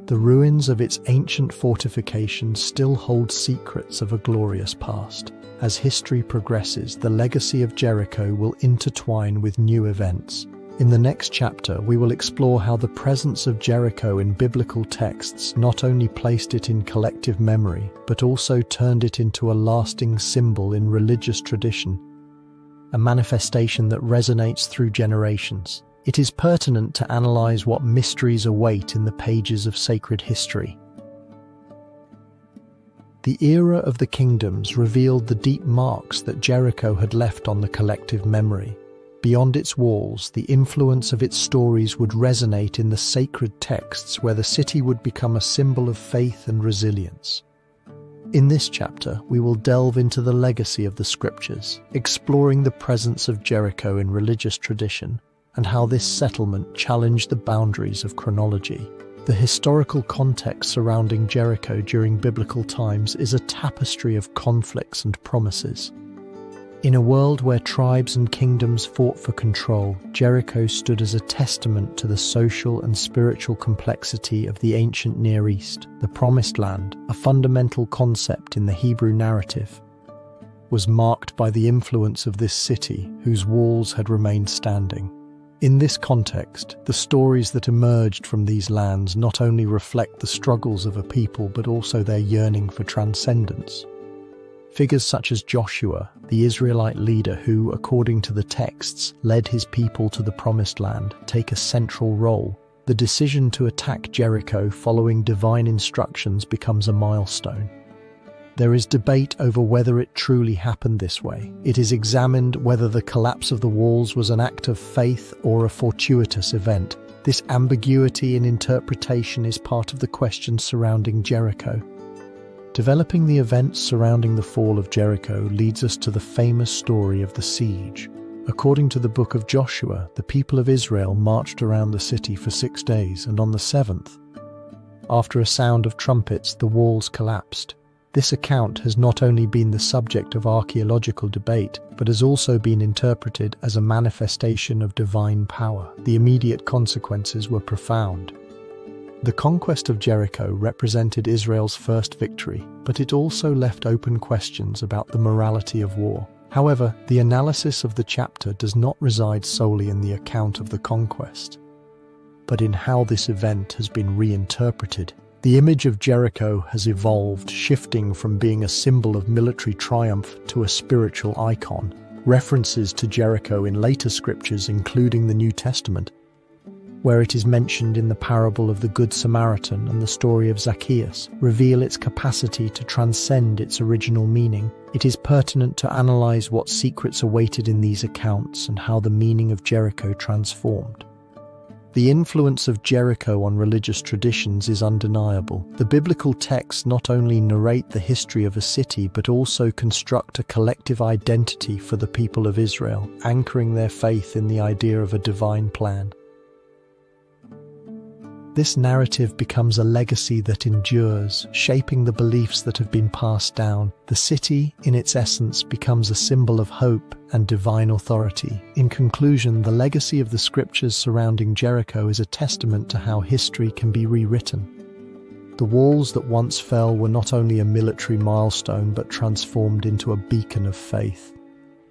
Speaker 1: The ruins of its ancient fortifications still hold secrets of a glorious past. As history progresses, the legacy of Jericho will intertwine with new events. In the next chapter, we will explore how the presence of Jericho in biblical texts not only placed it in collective memory, but also turned it into a lasting symbol in religious tradition, a manifestation that resonates through generations. It is pertinent to analyze what mysteries await in the pages of sacred history. The era of the kingdoms revealed the deep marks that Jericho had left on the collective memory. Beyond its walls, the influence of its stories would resonate in the sacred texts where the city would become a symbol of faith and resilience. In this chapter, we will delve into the legacy of the scriptures, exploring the presence of Jericho in religious tradition, and how this settlement challenged the boundaries of chronology. The historical context surrounding Jericho during biblical times is a tapestry of conflicts and promises. In a world where tribes and kingdoms fought for control, Jericho stood as a testament to the social and spiritual complexity of the ancient Near East. The Promised Land, a fundamental concept in the Hebrew narrative, was marked by the influence of this city, whose walls had remained standing. In this context, the stories that emerged from these lands not only reflect the struggles of a people but also their yearning for transcendence. Figures such as Joshua, the Israelite leader who, according to the texts, led his people to the Promised Land, take a central role. The decision to attack Jericho following divine instructions becomes a milestone. There is debate over whether it truly happened this way. It is examined whether the collapse of the walls was an act of faith or a fortuitous event. This ambiguity in interpretation is part of the questions surrounding Jericho. Developing the events surrounding the fall of Jericho leads us to the famous story of the siege. According to the book of Joshua, the people of Israel marched around the city for 6 days, and on the 7th, after a sound of trumpets, the walls collapsed. This account has not only been the subject of archaeological debate, but has also been interpreted as a manifestation of divine power. The immediate consequences were profound. The conquest of Jericho represented Israel's first victory, but it also left open questions about the morality of war. However, the analysis of the chapter does not reside solely in the account of the conquest, but in how this event has been reinterpreted. The image of Jericho has evolved, shifting from being a symbol of military triumph to a spiritual icon. References to Jericho in later scriptures, including the New Testament, where it is mentioned in the parable of the Good Samaritan and the story of Zacchaeus, reveal its capacity to transcend its original meaning. It is pertinent to analyze what secrets awaited in these accounts and how the meaning of Jericho transformed. The influence of Jericho on religious traditions is undeniable. The biblical texts not only narrate the history of a city but also construct a collective identity for the people of Israel, anchoring their faith in the idea of a divine plan. This narrative becomes a legacy that endures, shaping the beliefs that have been passed down. The city, in its essence, becomes a symbol of hope and divine authority. In conclusion, the legacy of the scriptures surrounding Jericho is a testament to how history can be rewritten. The walls that once fell were not only a military milestone but transformed into a beacon of faith.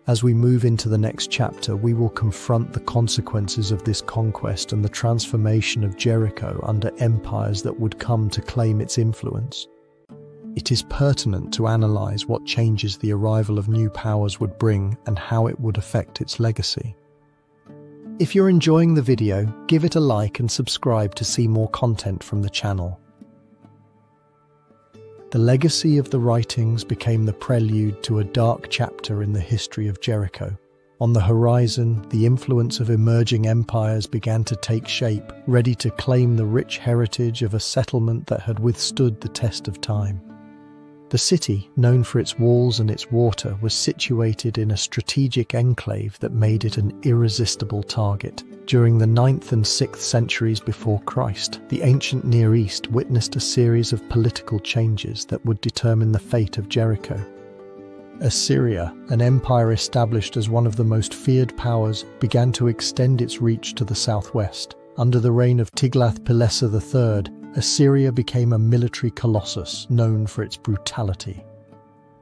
Speaker 1: As we move into the next chapter, we will confront the consequences of this conquest and the transformation of Jericho under empires that would come to claim its influence. It is pertinent to analyze what changes the arrival of new powers would bring and how it would affect its legacy. If you're enjoying the video, give it a like and subscribe to see more content from the channel. The legacy of the writings became the prelude to a dark chapter in the history of Jericho. On the horizon, the influence of emerging empires began to take shape, ready to claim the rich heritage of a settlement that had withstood the test of time. The city, known for its walls and its water, was situated in a strategic enclave that made it an irresistible target. During the 9th and 6th centuries before Christ, the ancient Near East witnessed a series of political changes that would determine the fate of Jericho. Assyria, an empire established as one of the most feared powers, began to extend its reach to the southwest. Under the reign of Tiglath-Pileser III, Assyria became a military colossus known for its brutality.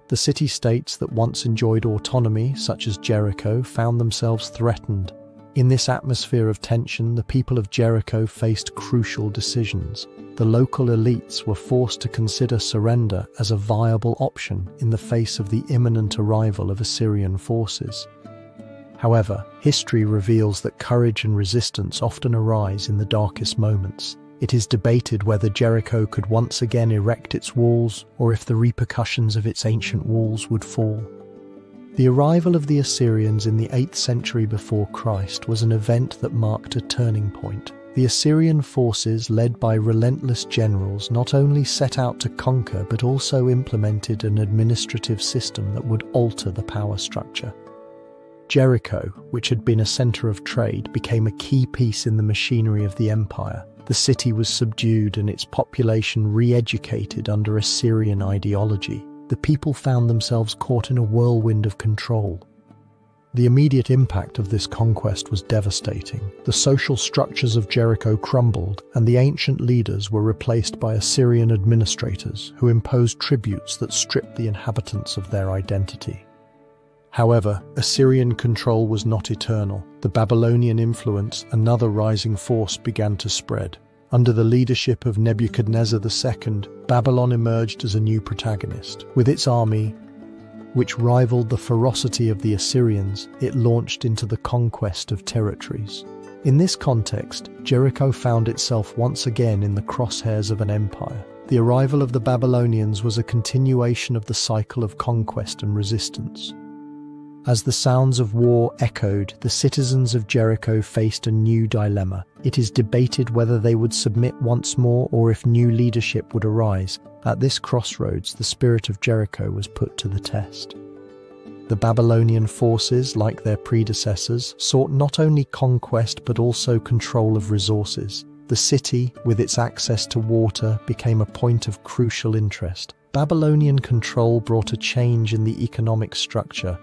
Speaker 1: The city-states that once enjoyed autonomy, such as Jericho, found themselves threatened. In this atmosphere of tension, the people of Jericho faced crucial decisions. The local elites were forced to consider surrender as a viable option in the face of the imminent arrival of Assyrian forces. However, history reveals that courage and resistance often arise in the darkest moments. It is debated whether Jericho could once again erect its walls or if the repercussions of its ancient walls would fall. The arrival of the Assyrians in the 8th century before Christ was an event that marked a turning point. The Assyrian forces, led by relentless generals, not only set out to conquer but also implemented an administrative system that would alter the power structure. Jericho, which had been a center of trade, became a key piece in the machinery of the empire. The city was subdued and its population re-educated under Assyrian ideology. The people found themselves caught in a whirlwind of control. The immediate impact of this conquest was devastating. The social structures of Jericho crumbled, and the ancient leaders were replaced by Assyrian administrators who imposed tributes that stripped the inhabitants of their identity. However, Assyrian control was not eternal. The Babylonian influence, another rising force, began to spread. Under the leadership of Nebuchadnezzar II, Babylon emerged as a new protagonist. With its army, which rivaled the ferocity of the Assyrians, it launched into the conquest of territories. In this context, Jericho found itself once again in the crosshairs of an empire. The arrival of the Babylonians was a continuation of the cycle of conquest and resistance. As the sounds of war echoed, the citizens of Jericho faced a new dilemma. It is debated whether they would submit once more or if new leadership would arise. At this crossroads, the spirit of Jericho was put to the test. The Babylonian forces, like their predecessors, sought not only conquest but also control of resources. The city, with its access to water, became a point of crucial interest. Babylonian control brought a change in the economic structure,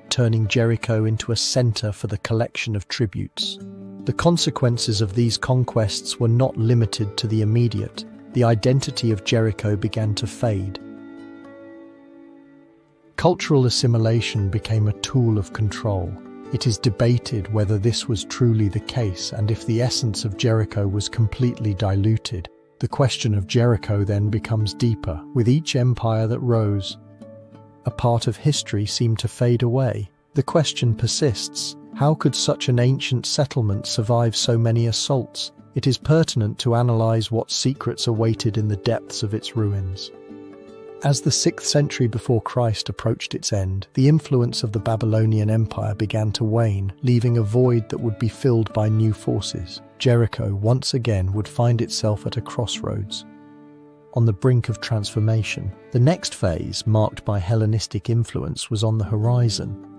Speaker 1: turning Jericho into a center for the collection of tributes. The consequences of these conquests were not limited to the immediate. The identity of Jericho began to fade. Cultural assimilation became a tool of control. It is debated whether this was truly the case and if the essence of Jericho was completely diluted. The question of Jericho then becomes deeper. With each empire that rose, a part of history seemed to fade away. The question persists: how could such an ancient settlement survive so many assaults? It is pertinent to analyze what secrets awaited in the depths of its ruins. As the 6th century before Christ approached its end, the influence of the Babylonian Empire began to wane, leaving a void that would be filled by new forces. Jericho once again would find itself at a crossroads, on the brink of transformation. The next phase, marked by Hellenistic influence, was on the horizon.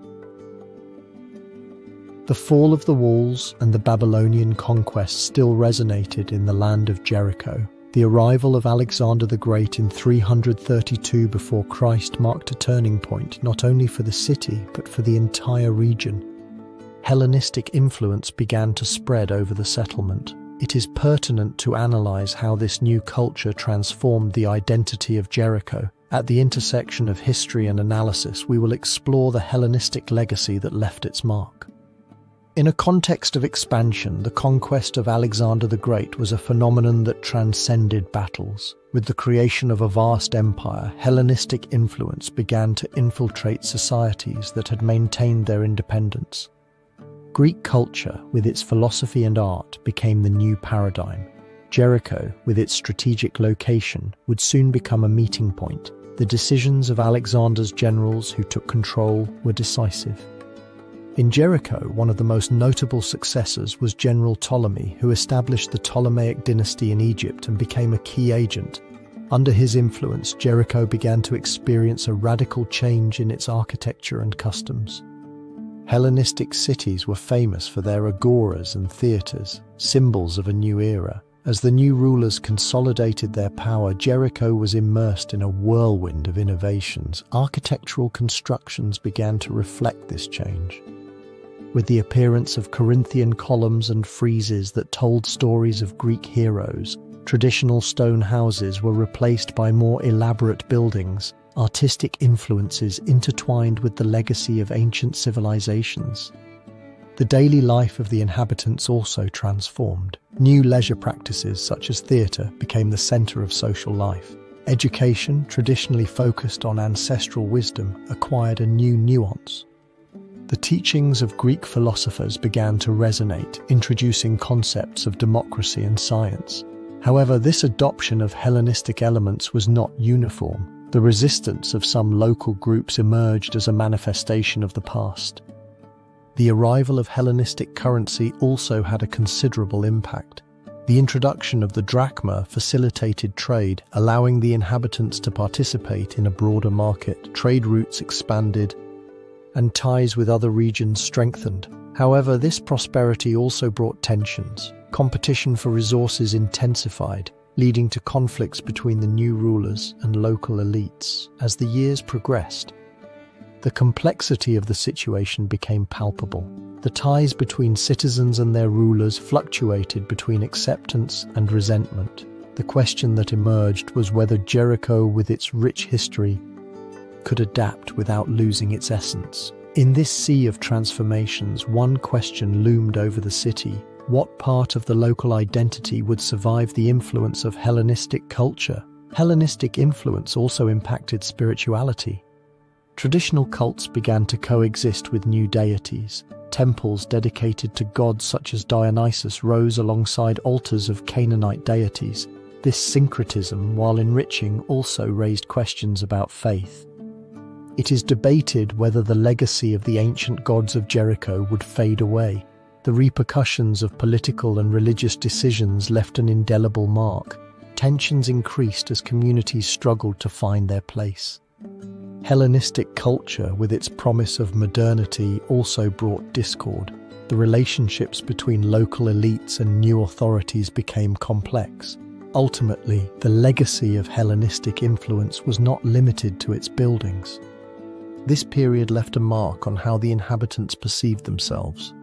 Speaker 1: The fall of the walls and the Babylonian conquest still resonated in the land of Jericho. The arrival of Alexander the Great in 332 before Christ marked a turning point not only for the city but for the entire region. Hellenistic influence began to spread over the settlement. It is pertinent to analyze how this new culture transformed the identity of Jericho. At the intersection of history and analysis, we will explore the Hellenistic legacy that left its mark. In a context of expansion, the conquest of Alexander the Great was a phenomenon that transcended battles. With the creation of a vast empire, Hellenistic influence began to infiltrate societies that had maintained their independence. Greek culture, with its philosophy and art, became the new paradigm. Jericho, with its strategic location, would soon become a meeting point. The decisions of Alexander's generals who took control were decisive. In Jericho, one of the most notable successors was General Ptolemy, who established the Ptolemaic dynasty in Egypt and became a key agent. Under his influence, Jericho began to experience a radical change in its architecture and customs. Hellenistic cities were famous for their agoras and theatres, symbols of a new era. As the new rulers consolidated their power, Jericho was immersed in a whirlwind of innovations. Architectural constructions began to reflect this change. With the appearance of Corinthian columns and friezes that told stories of Greek heroes, traditional stone houses were replaced by more elaborate buildings. Artistic influences intertwined with the legacy of ancient civilizations. The daily life of the inhabitants also transformed. New leisure practices such as theatre became the center of social life. Education, traditionally focused on ancestral wisdom, acquired a new nuance. The teachings of Greek philosophers began to resonate, introducing concepts of democracy and science. However, this adoption of Hellenistic elements was not uniform. The resistance of some local groups emerged as a manifestation of the past. The arrival of Hellenistic currency also had a considerable impact. The introduction of the drachma facilitated trade, allowing the inhabitants to participate in a broader market. Trade routes expanded, and ties with other regions strengthened. However, this prosperity also brought tensions. Competition for resources intensified, leading to conflicts between the new rulers and local elites. As the years progressed, the complexity of the situation became palpable. The ties between citizens and their rulers fluctuated between acceptance and resentment. The question that emerged was whether Jericho, with its rich history, could adapt without losing its essence. In this sea of transformations, one question loomed over the city: what part of the local identity would survive the influence of Hellenistic culture? Hellenistic influence also impacted spirituality. Traditional cults began to coexist with new deities. Temples dedicated to gods such as Dionysus rose alongside altars of Canaanite deities. This syncretism, while enriching, also raised questions about faith. It is debated whether the legacy of the ancient gods of Jericho would fade away. The repercussions of political and religious decisions left an indelible mark. Tensions increased as communities struggled to find their place. Hellenistic culture, with its promise of modernity, also brought discord. The relationships between local elites and new authorities became complex. Ultimately, the legacy of Hellenistic influence was not limited to its buildings. This period left a mark on how the inhabitants perceived themselves.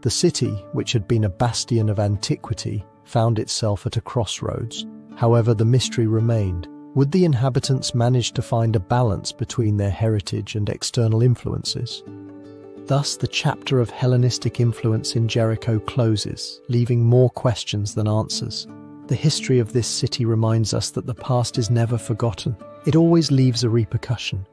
Speaker 1: The city, which had been a bastion of antiquity, found itself at a crossroads. However, the mystery remained. Would the inhabitants manage to find a balance between their heritage and external influences? Thus, the chapter of Hellenistic influence in Jericho closes, leaving more questions than answers. The history of this city reminds us that the past is never forgotten. It always leaves a repercussion.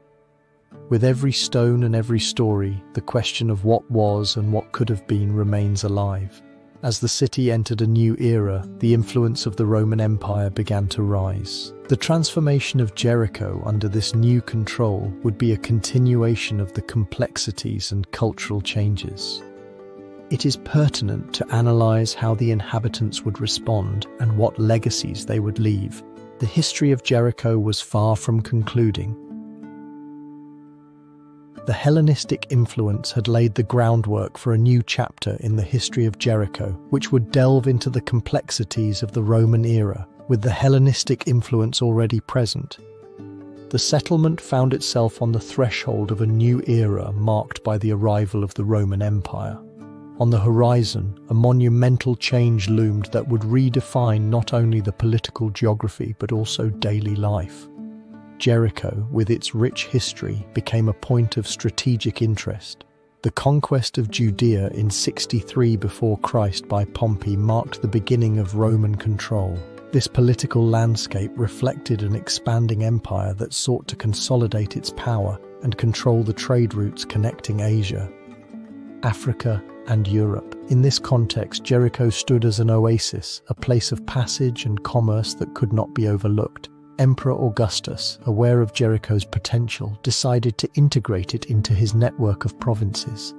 Speaker 1: With every stone and every story, the question of what was and what could have been remains alive. As the city entered a new era, the influence of the Roman Empire began to rise. The transformation of Jericho under this new control would be a continuation of the complexities and cultural changes. It is pertinent to analyze how the inhabitants would respond and what legacies they would leave. The history of Jericho was far from concluding. The Hellenistic influence had laid the groundwork for a new chapter in the history of Jericho, which would delve into the complexities of the Roman era. With the Hellenistic influence already present, the settlement found itself on the threshold of a new era marked by the arrival of the Roman Empire. On the horizon, a monumental change loomed that would redefine not only the political geography but also daily life. Jericho, with its rich history, became a point of strategic interest. The conquest of Judea in 63 before Christ by Pompey marked the beginning of Roman control. This political landscape reflected an expanding empire that sought to consolidate its power and control the trade routes connecting Asia, Africa, and Europe. In this context, Jericho stood as an oasis, a place of passage and commerce that could not be overlooked. Emperor Augustus, aware of Jericho's potential, decided to integrate it into his network of provinces.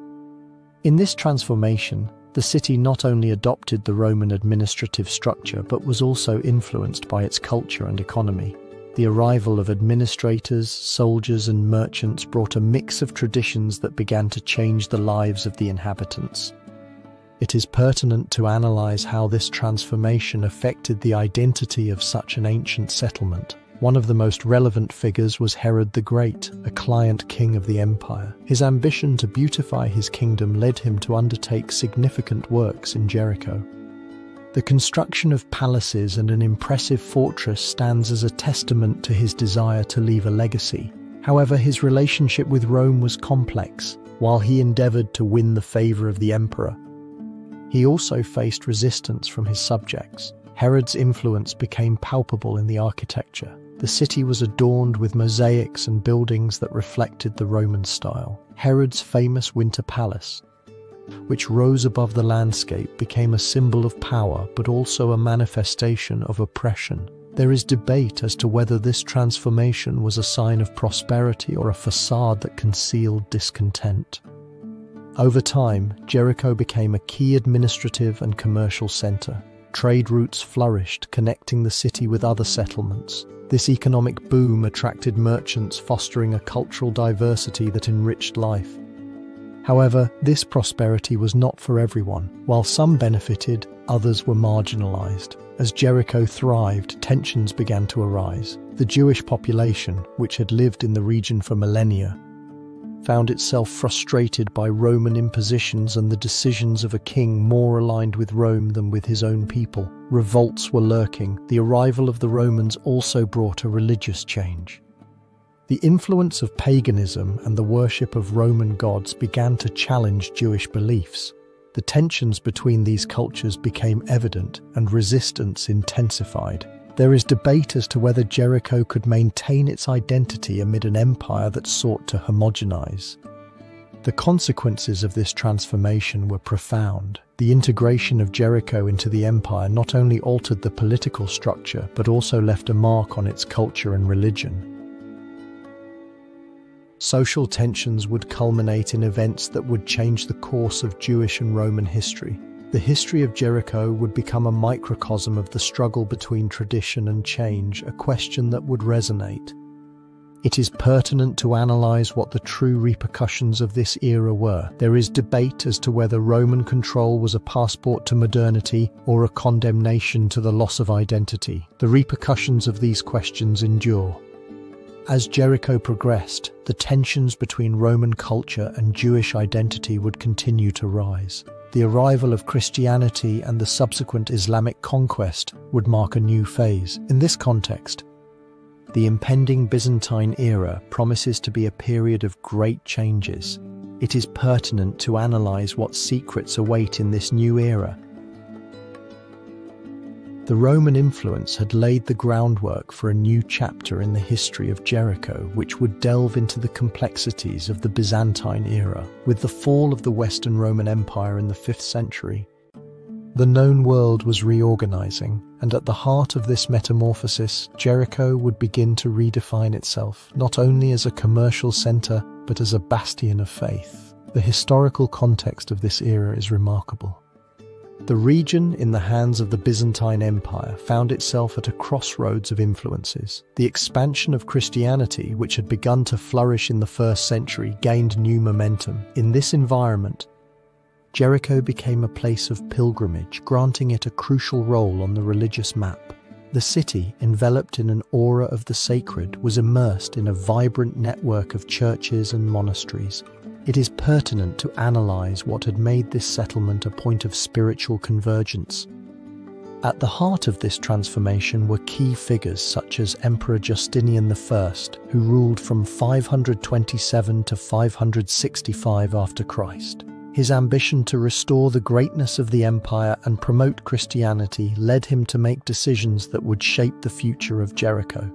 Speaker 1: In this transformation, the city not only adopted the Roman administrative structure but was also influenced by its culture and economy. The arrival of administrators, soldiers, and merchants brought a mix of traditions that began to change the lives of the inhabitants. It is pertinent to analyze how this transformation affected the identity of such an ancient settlement. One of the most relevant figures was Herod the Great, a client king of the empire. His ambition to beautify his kingdom led him to undertake significant works in Jericho. The construction of palaces and an impressive fortress stands as a testament to his desire to leave a legacy. However, his relationship with Rome was complex. While he endeavored to win the favor of the emperor, he also faced resistance from his subjects. Herod's influence became palpable in the architecture. The city was adorned with mosaics and buildings that reflected the Roman style. Herod's famous Winter Palace, which rose above the landscape, became a symbol of power but also a manifestation of oppression. There is debate as to whether this transformation was a sign of prosperity or a facade that concealed discontent. Over time, Jericho became a key administrative and commercial center. Trade routes flourished, connecting the city with other settlements. This economic boom attracted merchants, fostering a cultural diversity that enriched life. However, this prosperity was not for everyone. While some benefited, others were marginalized. As Jericho thrived, tensions began to arise. The Jewish population, which had lived in the region for millennia, found itself frustrated by Roman impositions and the decisions of a king more aligned with Rome than with his own people. Revolts were lurking. The arrival of the Romans also brought a religious change. The influence of paganism and the worship of Roman gods began to challenge Jewish beliefs. The tensions between these cultures became evident and resistance intensified. There is debate as to whether Jericho could maintain its identity amid an empire that sought to homogenize. The consequences of this transformation were profound. The integration of Jericho into the empire not only altered the political structure, but also left a mark on its culture and religion. Social tensions would culminate in events that would change the course of Jewish and Roman history. The history of Jericho would become a microcosm of the struggle between tradition and change, a question that would resonate. It is pertinent to analyze what the true repercussions of this era were. There is debate as to whether Roman control was a passport to modernity or a condemnation to the loss of identity. The repercussions of these questions endure. As Jericho progressed, the tensions between Roman culture and Jewish identity would continue to rise. The arrival of Christianity and the subsequent Islamic conquest would mark a new phase. In this context, the impending Byzantine era promises to be a period of great changes. It is pertinent to analyze what secrets await in this new era. The Roman influence had laid the groundwork for a new chapter in the history of Jericho, which would delve into the complexities of the Byzantine era. With the fall of the Western Roman Empire in the 5th century, the known world was reorganizing, and at the heart of this metamorphosis, Jericho would begin to redefine itself, not only as a commercial center, but as a bastion of faith. The historical context of this era is remarkable. The region in the hands of the Byzantine Empire found itself at a crossroads of influences. The expansion of Christianity, which had begun to flourish in the 1st century, gained new momentum. In this environment, Jericho became a place of pilgrimage, granting it a crucial role on the religious map. The city, enveloped in an aura of the sacred, was immersed in a vibrant network of churches and monasteries. It is pertinent to analyze what had made this settlement a point of spiritual convergence. At the heart of this transformation were key figures such as Emperor Justinian I, who ruled from 527 to 565 after Christ. His ambition to restore the greatness of the empire and promote Christianity led him to make decisions that would shape the future of Jericho.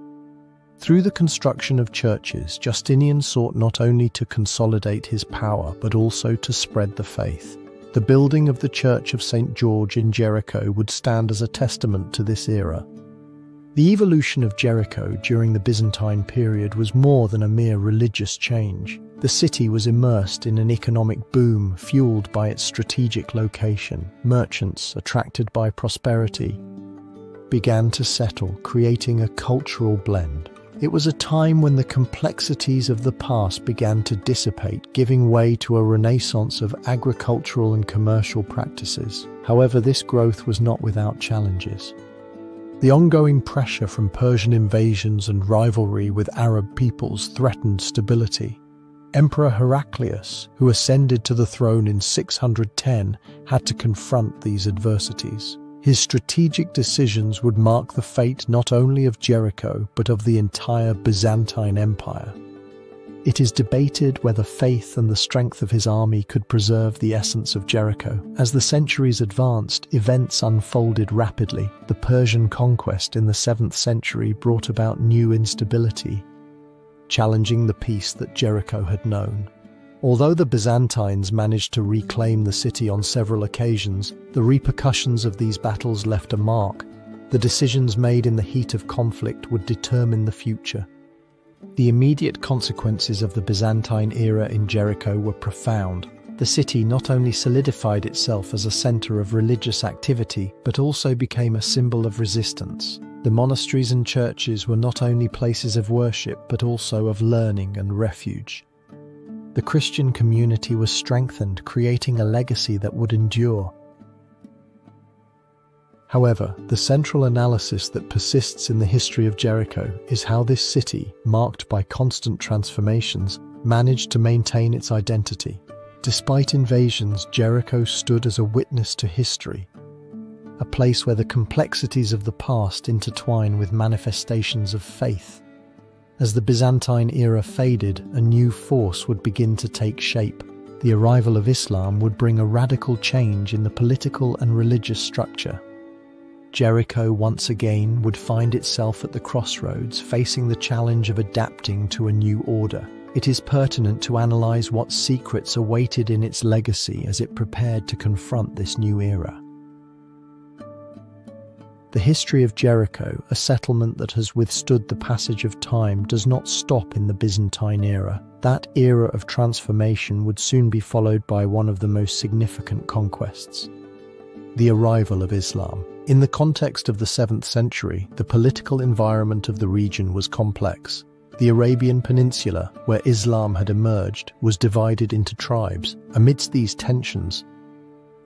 Speaker 1: Through the construction of churches, Justinian sought not only to consolidate his power, but also to spread the faith. The building of the Church of St. George in Jericho would stand as a testament to this era. The evolution of Jericho during the Byzantine period was more than a mere religious change. The city was immersed in an economic boom fueled by its strategic location. Merchants, attracted by prosperity, began to settle, creating a cultural blend. It was a time when the complexities of the past began to dissipate, giving way to a renaissance of agricultural and commercial practices. However, this growth was not without challenges. The ongoing pressure from Persian invasions and rivalry with Arab peoples threatened stability. Emperor Heraclius, who ascended to the throne in 610, had to confront these adversities. His strategic decisions would mark the fate not only of Jericho, but of the entire Byzantine Empire. It is debated whether faith and the strength of his army could preserve the essence of Jericho. As the centuries advanced, events unfolded rapidly. The Persian conquest in the 7th century brought about new instability, challenging the peace that Jericho had known. Although the Byzantines managed to reclaim the city on several occasions, the repercussions of these battles left a mark. The decisions made in the heat of conflict would determine the future. The immediate consequences of the Byzantine era in Jericho were profound. The city not only solidified itself as a center of religious activity, but also became a symbol of resistance. The monasteries and churches were not only places of worship, but also of learning and refuge. The Christian community was strengthened, creating a legacy that would endure. However, the central analysis that persists in the history of Jericho is how this city, marked by constant transformations, managed to maintain its identity. Despite invasions, Jericho stood as a witness to history, a place where the complexities of the past intertwine with manifestations of faith. As the Byzantine era faded, a new force would begin to take shape. The arrival of Islam would bring a radical change in the political and religious structure. Jericho once again would find itself at the crossroads, facing the challenge of adapting to a new order. It is pertinent to analyze what secrets awaited in its legacy as it prepared to confront this new era. The history of Jericho, a settlement that has withstood the passage of time, does not stop in the Byzantine era. That era of transformation would soon be followed by one of the most significant conquests: the arrival of Islam. In the context of the 7th century, the political environment of the region was complex. The Arabian Peninsula, where Islam had emerged, was divided into tribes. Amidst these tensions,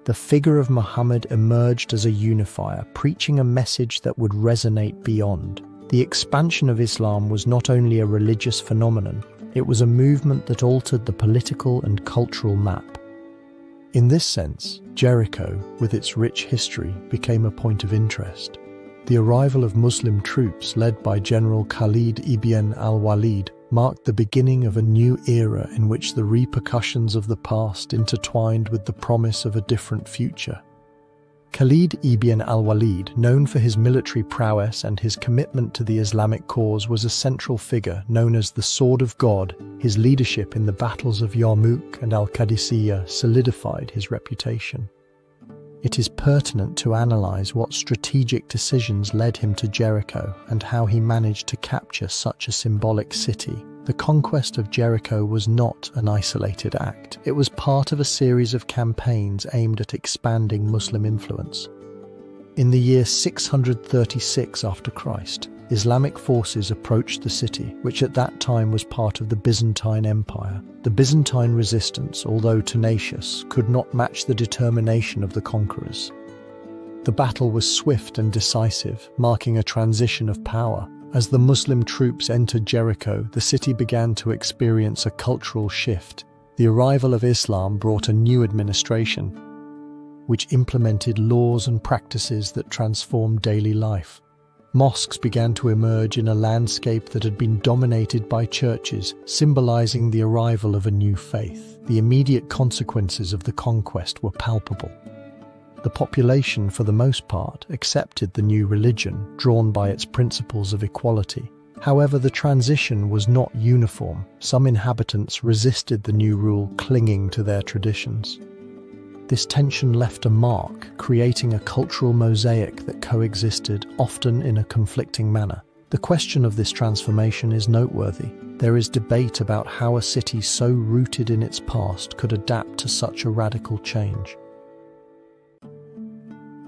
Speaker 1: the figure of Muhammad emerged as a unifier, preaching a message that would resonate beyond. The expansion of Islam was not only a religious phenomenon, it was a movement that altered the political and cultural map. In this sense, Jericho, with its rich history, became a point of interest. The arrival of Muslim troops led by General Khalid ibn al-Walid marked the beginning of a new era in which the repercussions of the past intertwined with the promise of a different future. Khalid ibn al-Walid, known for his military prowess and his commitment to the Islamic cause, was a central figure known as the Sword of God. His leadership in the battles of Yarmouk and al-Qadisiyah solidified his reputation. It is pertinent to analyze what strategic decisions led him to Jericho and how he managed to capture such a symbolic city. The conquest of Jericho was not an isolated act. It was part of a series of campaigns aimed at expanding Muslim influence. In the year 636 after Christ, Islamic forces approached the city, which at that time was part of the Byzantine Empire. The Byzantine resistance, although tenacious, could not match the determination of the conquerors. The battle was swift and decisive, marking a transition of power. As the Muslim troops entered Jericho, the city began to experience a cultural shift. The arrival of Islam brought a new administration, which implemented laws and practices that transformed daily life. Mosques began to emerge in a landscape that had been dominated by churches, symbolizing the arrival of a new faith. The immediate consequences of the conquest were palpable. The population, for the most part, accepted the new religion, drawn by its principles of equality. However, the transition was not uniform. Some inhabitants resisted the new rule, clinging to their traditions. This tension left a mark, creating a cultural mosaic that coexisted, often in a conflicting manner. The question of this transformation is noteworthy. There is debate about how a city so rooted in its past could adapt to such a radical change.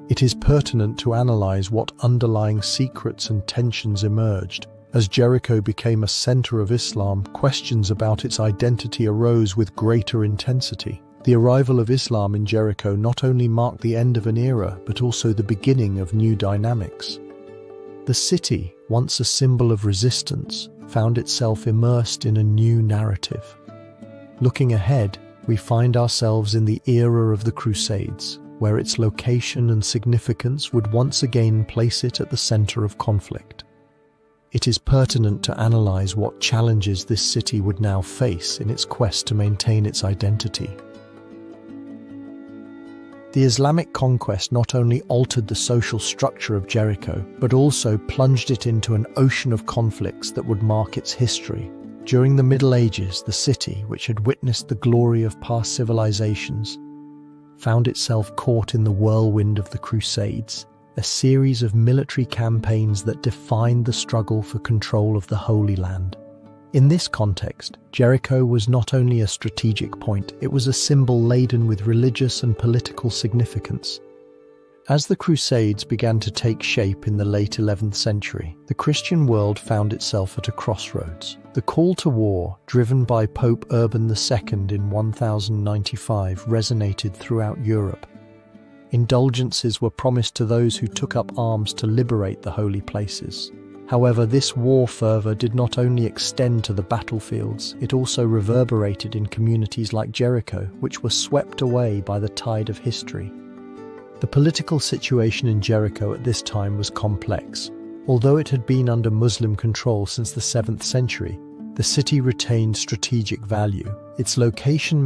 Speaker 1: It is pertinent to analyze what underlying secrets and tensions emerged. As Jericho became a center of Islam, questions about its identity arose with greater intensity. The arrival of Islam in Jericho not only marked the end of an era, but also the beginning of new dynamics. The city, once a symbol of resistance, found itself immersed in a new narrative. Looking ahead, we find ourselves in the era of the Crusades, where its location and significance would once again place it at the center of conflict. It is pertinent to analyze what challenges this city would now face in its quest to maintain its identity. The Islamic conquest not only altered the social structure of Jericho, but also plunged it into an ocean of conflicts that would mark its history. During the Middle Ages, the city, which had witnessed the glory of past civilizations, found itself caught in the whirlwind of the Crusades, a series of military campaigns that defined the struggle for control of the Holy Land. In this context, Jericho was not only a strategic point, it was a symbol laden with religious and political significance. As the Crusades began to take shape in the late 11th century, the Christian world found itself at a crossroads. The call to war, driven by Pope Urban II in 1095, resonated throughout Europe. Indulgences were promised to those who took up arms to liberate the holy places. However, this war fervor did not only extend to the battlefields, it also reverberated in communities like Jericho, which were swept away by the tide of history. The political situation in Jericho at this time was complex. Although it had been under Muslim control since the 7th century, the city retained strategic value. Its location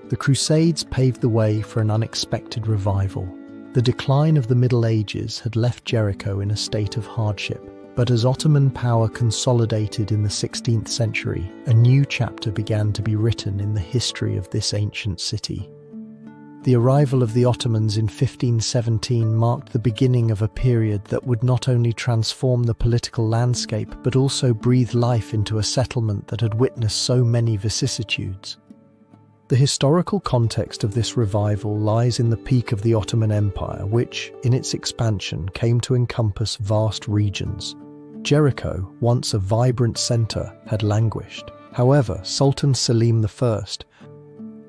Speaker 1: The Crusades paved the way for an unexpected revival. The decline of the Middle Ages had left Jericho in a state of hardship, but as Ottoman power consolidated in the 16th century, a new chapter began to be written in the history of this ancient city. The arrival of the Ottomans in 1517 marked the beginning of a period that would not only transform the political landscape, but also breathe life into a settlement that had witnessed so many vicissitudes. The historical context of this revival lies in the peak of the Ottoman Empire, which, in its expansion, came to encompass vast regions. Jericho, once a vibrant centre, had languished. However, Sultan Selim I,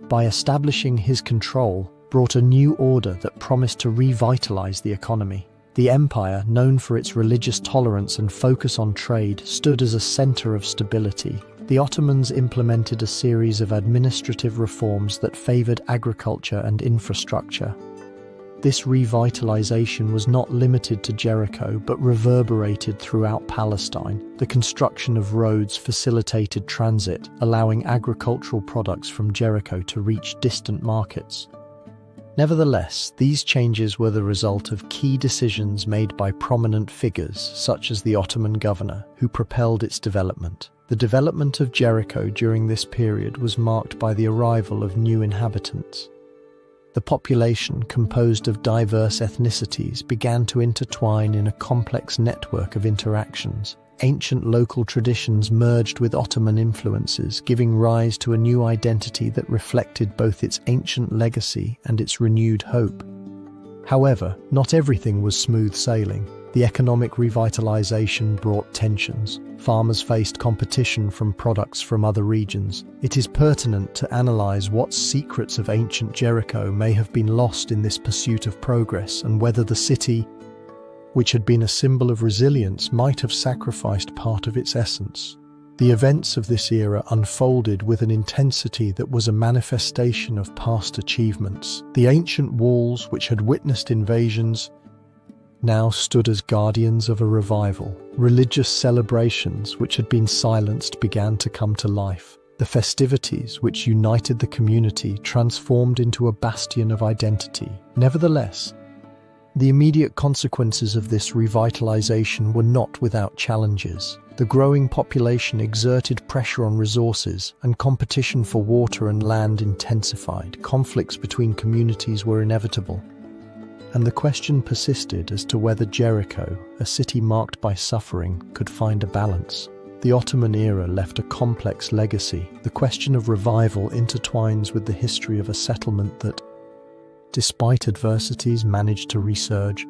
Speaker 1: by establishing his control, brought a new order that promised to revitalize the economy. The empire, known for its religious tolerance and focus on trade, stood as a center of stability. The Ottomans implemented a series of administrative reforms that favored agriculture and infrastructure. This revitalization was not limited to Jericho, but reverberated throughout Palestine. The construction of roads facilitated transit, allowing agricultural products from Jericho to reach distant markets. Nevertheless, these changes were the result of key decisions made by prominent figures, such as the Ottoman governor, who propelled its development. The development of Jericho during this period was marked by the arrival of new inhabitants. The population, composed of diverse ethnicities, began to intertwine in a complex network of interactions. Ancient local traditions merged with Ottoman influences, giving rise to a new identity that reflected both its ancient legacy and its renewed hope. However, not everything was smooth sailing. The economic revitalization brought tensions. Farmers faced competition from products from other regions. It is pertinent to analyze what secrets of ancient Jericho may have been lost in this pursuit of progress, and whether the city which had been a symbol of resilience, might have sacrificed part of its essence. The events of this era unfolded with an intensity that was a manifestation of past achievements. The ancient walls, which had witnessed invasions, now stood as guardians of a revival. Religious celebrations, which had been silenced, began to come to life. The festivities, which united the community, transformed into a bastion of identity. Nevertheless, the immediate consequences of this revitalization were not without challenges. The growing population exerted pressure on resources, and competition for water and land intensified. Conflicts between communities were inevitable, and the question persisted as to whether Jericho, a city marked by suffering, could find a balance. The Ottoman era left a complex legacy. The question of revival intertwines with the history of a settlement that, despite adversities, managed to resurge.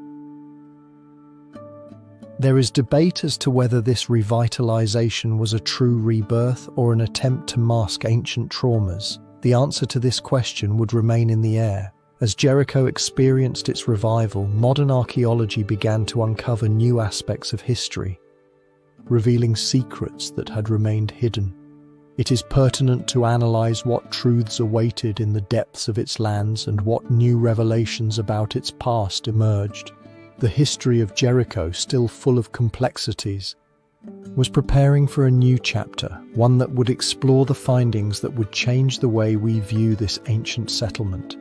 Speaker 1: There is debate as to whether this revitalization was a true rebirth or an attempt to mask ancient traumas. The answer to this question would remain in the air. As Jericho experienced its revival, modern archaeology began to uncover new aspects of history, revealing secrets that had remained hidden. It is pertinent to analyze what truths awaited in the depths of its lands and what new revelations about its past emerged. The history of Jericho, still full of complexities, was preparing for a new chapter, one that would explore the findings that would change the way we view this ancient settlement.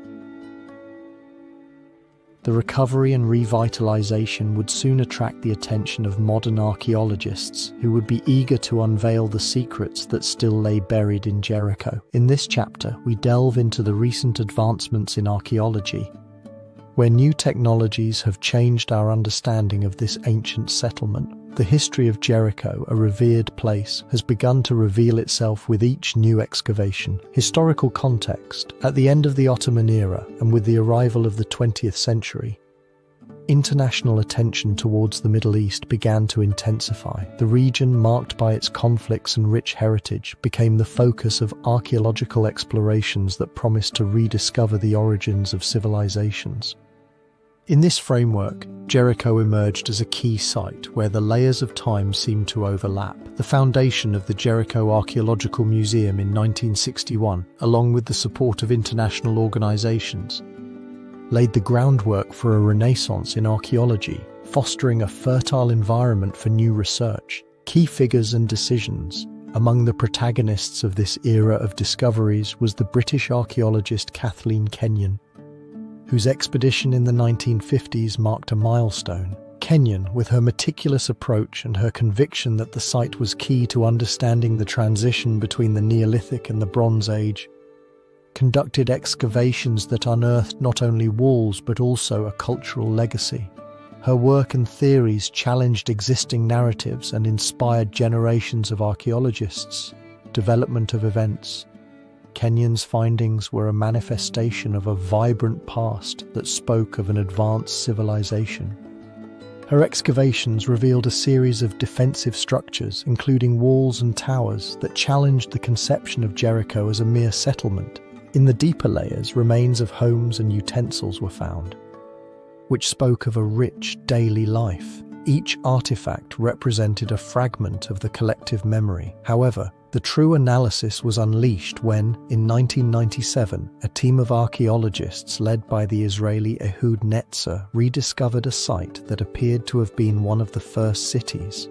Speaker 1: The recovery and revitalization would soon attract the attention of modern archaeologists who would be eager to unveil the secrets that still lay buried in Jericho. In this chapter, we delve into the recent advancements in archaeology, where new technologies have changed our understanding of this ancient settlement. The history of Jericho, a revered place, has begun to reveal itself with each new excavation. Historical context: at the end of the Ottoman era and with the arrival of the 20th century, international attention towards the Middle East began to intensify. The region, marked by its conflicts and rich heritage, became the focus of archaeological explorations that promised to rediscover the origins of civilizations. In this framework, Jericho emerged as a key site where the layers of time seemed to overlap. The foundation of the Jericho Archaeological Museum in 1961, along with the support of international organizations, laid the groundwork for a renaissance in archaeology, fostering a fertile environment for new research. Key figures and decisions. Among the protagonists of this era of discoveries was the British archaeologist Kathleen Kenyon, whose expedition in the 1950s marked a milestone. Kenyon, with her meticulous approach and her conviction that the site was key to understanding the transition between the Neolithic and the Bronze Age, conducted excavations that unearthed not only walls but also a cultural legacy. Her work and theories challenged existing narratives and inspired generations of archaeologists. Development of events. Kenyon's findings were a manifestation of a vibrant past that spoke of an advanced civilization. Her excavations revealed a series of defensive structures, including walls and towers, that challenged the conception of Jericho as a mere settlement. In the deeper layers, remains of homes and utensils were found, which spoke of a rich daily life. Each artifact represented a fragment of the collective memory. However, the true analysis was unleashed when, in 1997, a team of archaeologists led by the Israeli Ehud Netzer rediscovered a site that appeared to have been one of the first cities.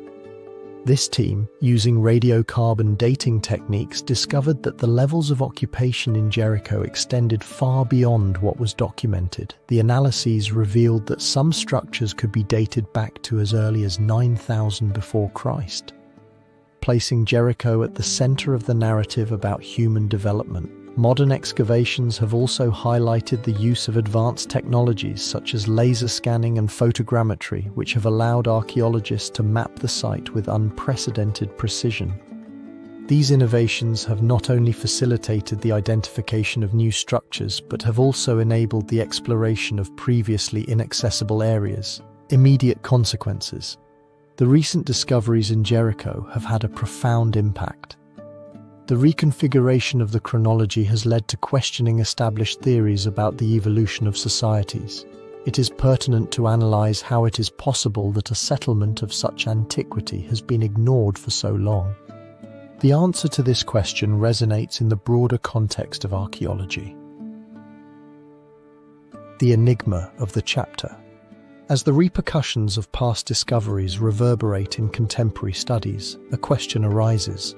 Speaker 1: This team, using radiocarbon dating techniques, discovered that the levels of occupation in Jericho extended far beyond what was documented. The analyses revealed that some structures could be dated back to as early as 9000 before Christ, placing Jericho at the center of the narrative about human development. Modern excavations have also highlighted the use of advanced technologies such as laser scanning and photogrammetry, which have allowed archaeologists to map the site with unprecedented precision. These innovations have not only facilitated the identification of new structures, but have also enabled the exploration of previously inaccessible areas. Immediate consequences. The recent discoveries in Jericho have had a profound impact. The reconfiguration of the chronology has led to questioning established theories about the evolution of societies. it is pertinent to analyze how it is possible that a settlement of such antiquity has been ignored for so long. The answer to this question resonates in the broader context of archaeology. The enigma of the chapter. As the repercussions of past discoveries reverberate in contemporary studies, a question arises.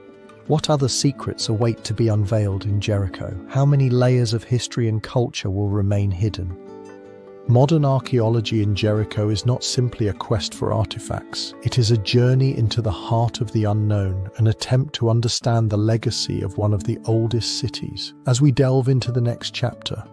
Speaker 1: What other secrets await to be unveiled in Jericho? How many layers of history and culture will remain hidden? Modern archaeology in Jericho is not simply a quest for artifacts. It is a journey into the heart of the unknown, an attempt to understand the legacy of one of the oldest cities. As we delve into the next chapter,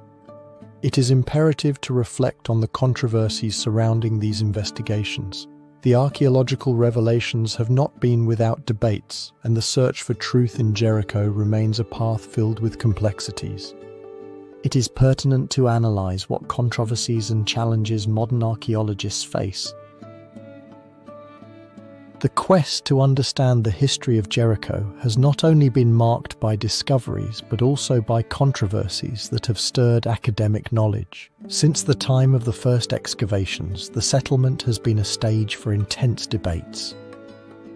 Speaker 1: it is imperative to reflect on the controversies surrounding these investigations. The archaeological revelations have not been without debates, and the search for truth in Jericho remains a path filled with complexities. It is pertinent to analyze what controversies and challenges modern archaeologists face. The quest to understand the history of Jericho has not only been marked by discoveries, but also by controversies that have stirred academic knowledge. Since the time of the first excavations, the settlement has been a stage for intense debates,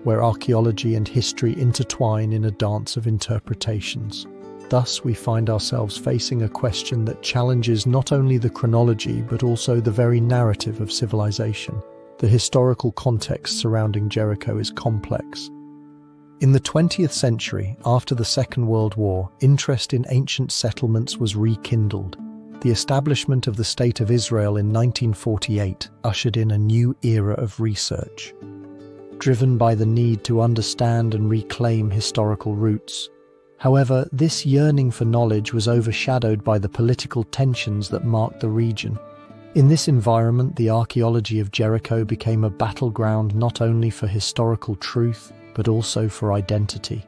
Speaker 1: where archaeology and history intertwine in a dance of interpretations. Thus, we find ourselves facing a question that challenges not only the chronology, but also the very narrative of civilization. The historical context surrounding Jericho is complex. In the 20th century, after the Second World War, interest in ancient settlements was rekindled. The establishment of the State of Israel in 1948 ushered in a new era of research, driven by the need to understand and reclaim historical roots. However, this yearning for knowledge was overshadowed by the political tensions that marked the region. In this environment, the archaeology of Jericho became a battleground not only for historical truth, but also for identity.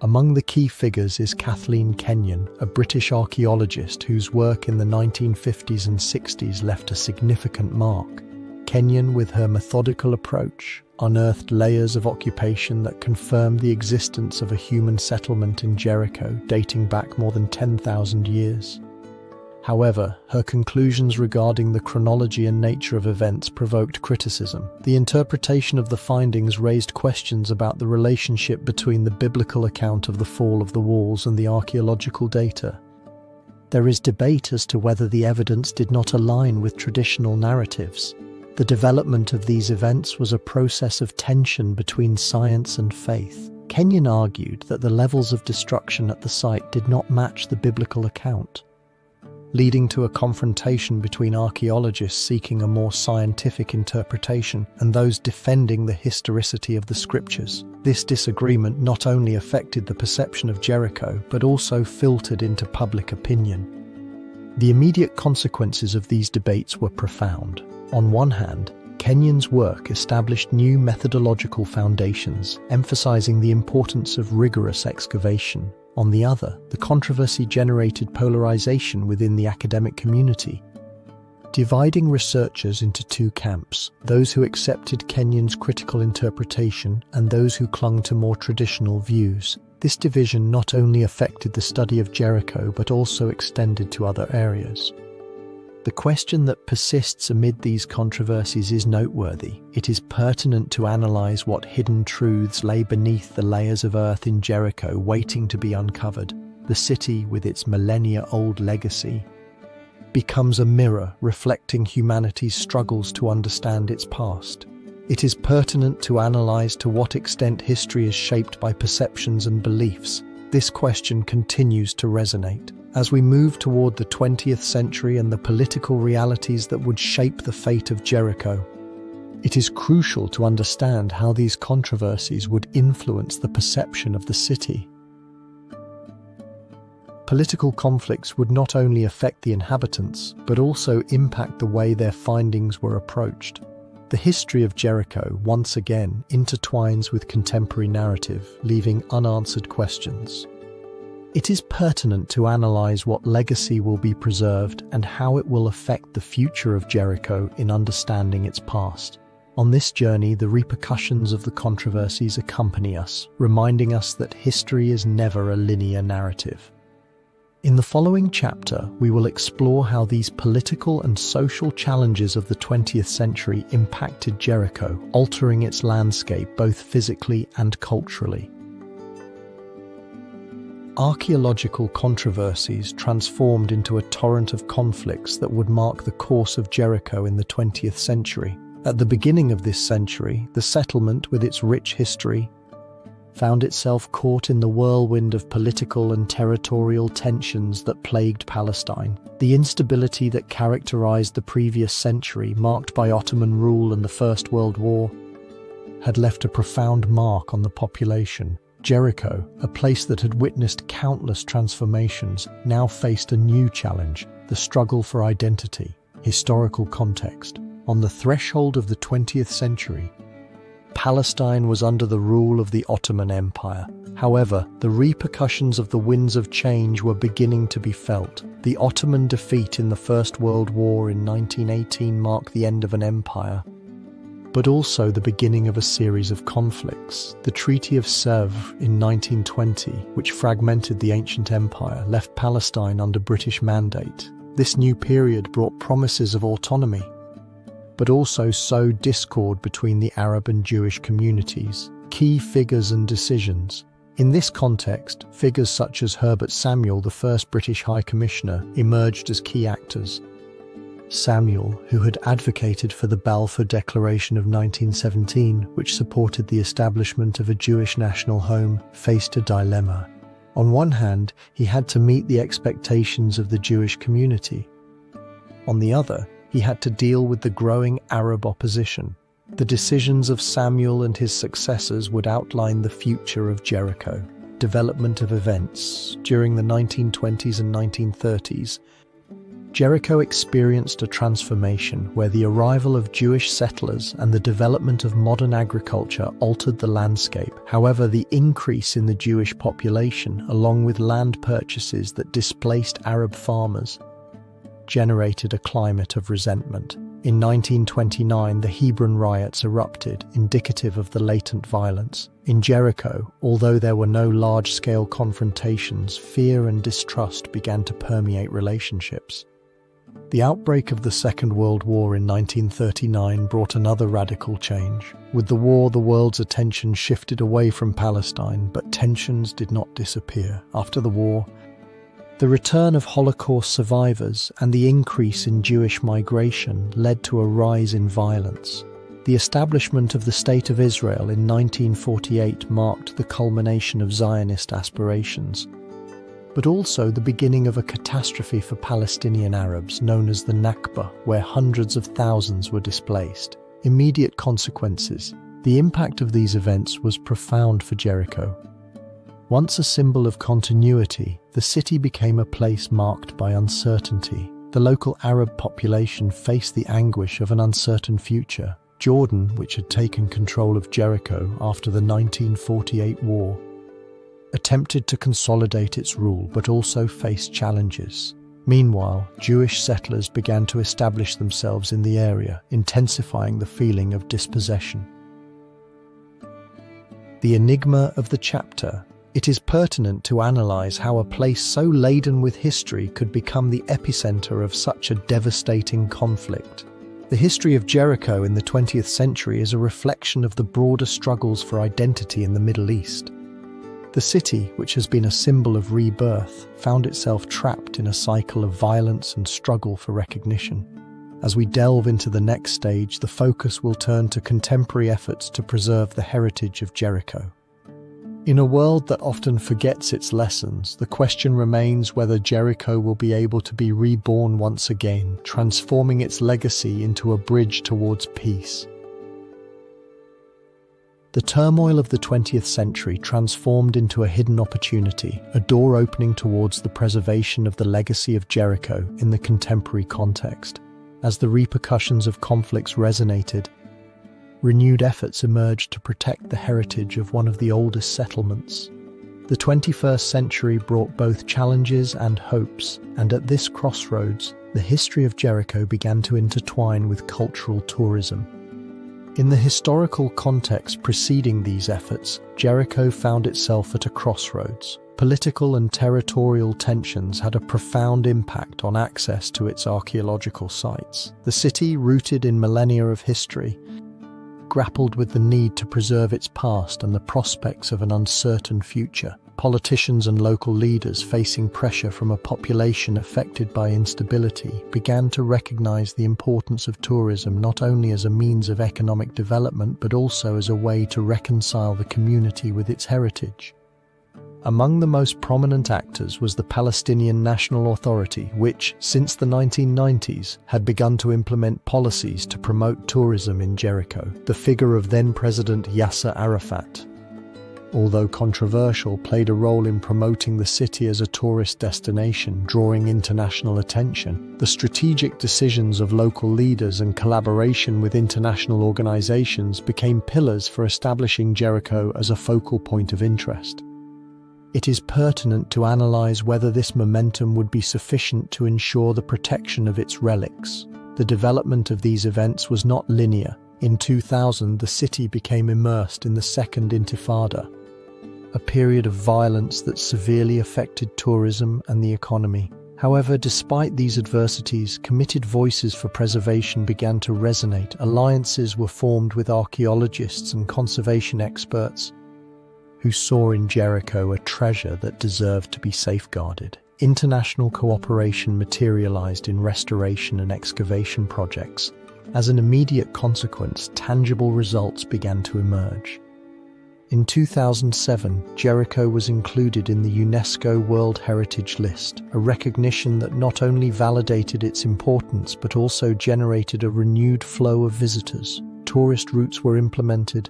Speaker 1: Among the key figures is Kathleen Kenyon, a British archaeologist whose work in the 1950s and 60s left a significant mark. Kenyon, with her methodical approach, unearthed layers of occupation that confirmed the existence of a human settlement in Jericho dating back more than 10,000 years. However, her conclusions regarding the chronology and nature of events provoked criticism. The interpretation of the findings raised questions about the relationship between the biblical account of the fall of the walls and the archaeological data. There is debate as to whether the evidence did not align with traditional narratives. The development of these events was a process of tension between science and faith. Kenyon argued that the levels of destruction at the site did not match the biblical account, leading to a confrontation between archaeologists seeking a more scientific interpretation and those defending the historicity of the scriptures. This disagreement not only affected the perception of Jericho, but also filtered into public opinion. The immediate consequences of these debates were profound. On one hand, Kenyon's work established new methodological foundations, emphasizing the importance of rigorous excavation. On the other, the controversy generated polarization within the academic community, dividing researchers into two camps: those who accepted Kenyon's critical interpretation and those who clung to more traditional views. This division not only affected the study of Jericho, but also extended to other areas. The question that persists amid these controversies is noteworthy. It is pertinent to analyze what hidden truths lay beneath the layers of earth in Jericho waiting to be uncovered. The city, with its millennia-old legacy, becomes a mirror reflecting humanity's struggles to understand its past. It is pertinent to analyze to what extent history is shaped by perceptions and beliefs. This question continues to resonate as we move toward the 20th century and the political realities that would shape the fate of Jericho. It is crucial to understand how these controversies would influence the perception of the city. Political conflicts would not only affect the inhabitants, but also impact the way their findings were approached. The history of Jericho once again intertwines with contemporary narrative, leaving unanswered questions. It is pertinent to analyze what legacy will be preserved and how it will affect the future of Jericho in understanding its past. On this journey, the repercussions of the controversies accompany us, reminding us that history is never a linear narrative. In the following chapter, we will explore how these political and social challenges of the 20th century impacted Jericho, altering its landscape both physically and culturally. Archaeological controversies transformed into a torrent of conflicts that would mark the course of Jericho in the 20th century. At the beginning of this century, the settlement, with its rich history, found itself caught in the whirlwind of political and territorial tensions that plagued Palestine. The instability that characterized the previous century, marked by Ottoman rule and the First World War, had left a profound mark on the population. Jericho, a place that had witnessed countless transformations, now faced a new challenge: the struggle for identity. Historical context. On the threshold of the 20th century, Palestine was under the rule of the Ottoman Empire. However, the repercussions of the winds of change were beginning to be felt. The Ottoman defeat in the First World War in 1918 marked the end of an empire, but also the beginning of a series of conflicts. The Treaty of Sèvres in 1920, which fragmented the ancient empire, left Palestine under British mandate. This new period brought promises of autonomy, but also sowed discord between the Arab and Jewish communities. Key figures and decisions. In this context, figures such as Herbert Samuel, the first British High Commissioner, emerged as key actors. Samuel, who had advocated for the Balfour Declaration of 1917, which supported the establishment of a Jewish national home, faced a dilemma. On one hand, he had to meet the expectations of the Jewish community. On the other, he had to deal with the growing Arab opposition. The decisions of Samuel and his successors would outline the future of Jericho. Development of events. During the 1920s and 1930s, Jericho experienced a transformation where the arrival of Jewish settlers and the development of modern agriculture altered the landscape. However, the increase in the Jewish population, along with land purchases that displaced Arab farmers, generated a climate of resentment. In 1929, the Hebron riots erupted, indicative of the latent violence. In Jericho, although there were no large-scale confrontations, fear and distrust began to permeate relationships. The outbreak of the Second World War in 1939 brought another radical change. With the war, the world's attention shifted away from Palestine, but tensions did not disappear. After the war, the return of Holocaust survivors and the increase in Jewish migration led to a rise in violence. The establishment of the State of Israel in 1948 marked the culmination of Zionist aspirations, but also the beginning of a catastrophe for Palestinian Arabs known as the Nakba, where hundreds of thousands were displaced. Immediate consequences. The impact of these events was profound for Jericho. Once a symbol of continuity, the city became a place marked by uncertainty. The local Arab population faced the anguish of an uncertain future. Jordan, which had taken control of Jericho after the 1948 war, attempted to consolidate its rule but also faced challenges. Meanwhile, Jewish settlers began to establish themselves in the area, intensifying the feeling of dispossession. The enigma of the chapter. It is pertinent to analyze how a place so laden with history could become the epicenter of such a devastating conflict. The history of Jericho in the 20th century is a reflection of the broader struggles for identity in the Middle East. The city, which has been a symbol of rebirth, found itself trapped in a cycle of violence and struggle for recognition. As we delve into the next stage, the focus will turn to contemporary efforts to preserve the heritage of Jericho. In a world that often forgets its lessons, the question remains whether Jericho will be able to be reborn once again, transforming its legacy into a bridge towards peace. The turmoil of the 20th century transformed into a hidden opportunity, a door opening towards the preservation of the legacy of Jericho in the contemporary context. As the repercussions of conflicts resonated, renewed efforts emerged to protect the heritage of one of the oldest settlements. The 21st century brought both challenges and hopes, and at this crossroads, the history of Jericho began to intertwine with cultural tourism. In the historical context preceding these efforts, Jericho found itself at a crossroads. Political and territorial tensions had a profound impact on access to its archaeological sites. The city, rooted in millennia of history, grappled with the need to preserve its past and the prospects of an uncertain future. Politicians and local leaders, facing pressure from a population affected by instability, began to recognize the importance of tourism not only as a means of economic development but also as a way to reconcile the community with its heritage. Among the most prominent actors was the Palestinian National Authority, which, since the 1990s, had begun to implement policies to promote tourism in Jericho. The figure of then-President Yasser Arafat, although controversial, played a role in promoting the city as a tourist destination, drawing international attention. The strategic decisions of local leaders and collaboration with international organizations became pillars for establishing Jericho as a focal point of interest. It is pertinent to analyze whether this momentum would be sufficient to ensure the protection of its relics. The development of these events was not linear. In 2000, the city became immersed in the Second Intifada, a period of violence that severely affected tourism and the economy. However, despite these adversities, committed voices for preservation began to resonate. Alliances were formed with archaeologists and conservation experts who saw in Jericho a treasure that deserved to be safeguarded. International cooperation materialized in restoration and excavation projects. As an immediate consequence, tangible results began to emerge. In 2007, Jericho was included in the UNESCO World Heritage List, a recognition that not only validated its importance but also generated a renewed flow of visitors. Tourist routes were implemented,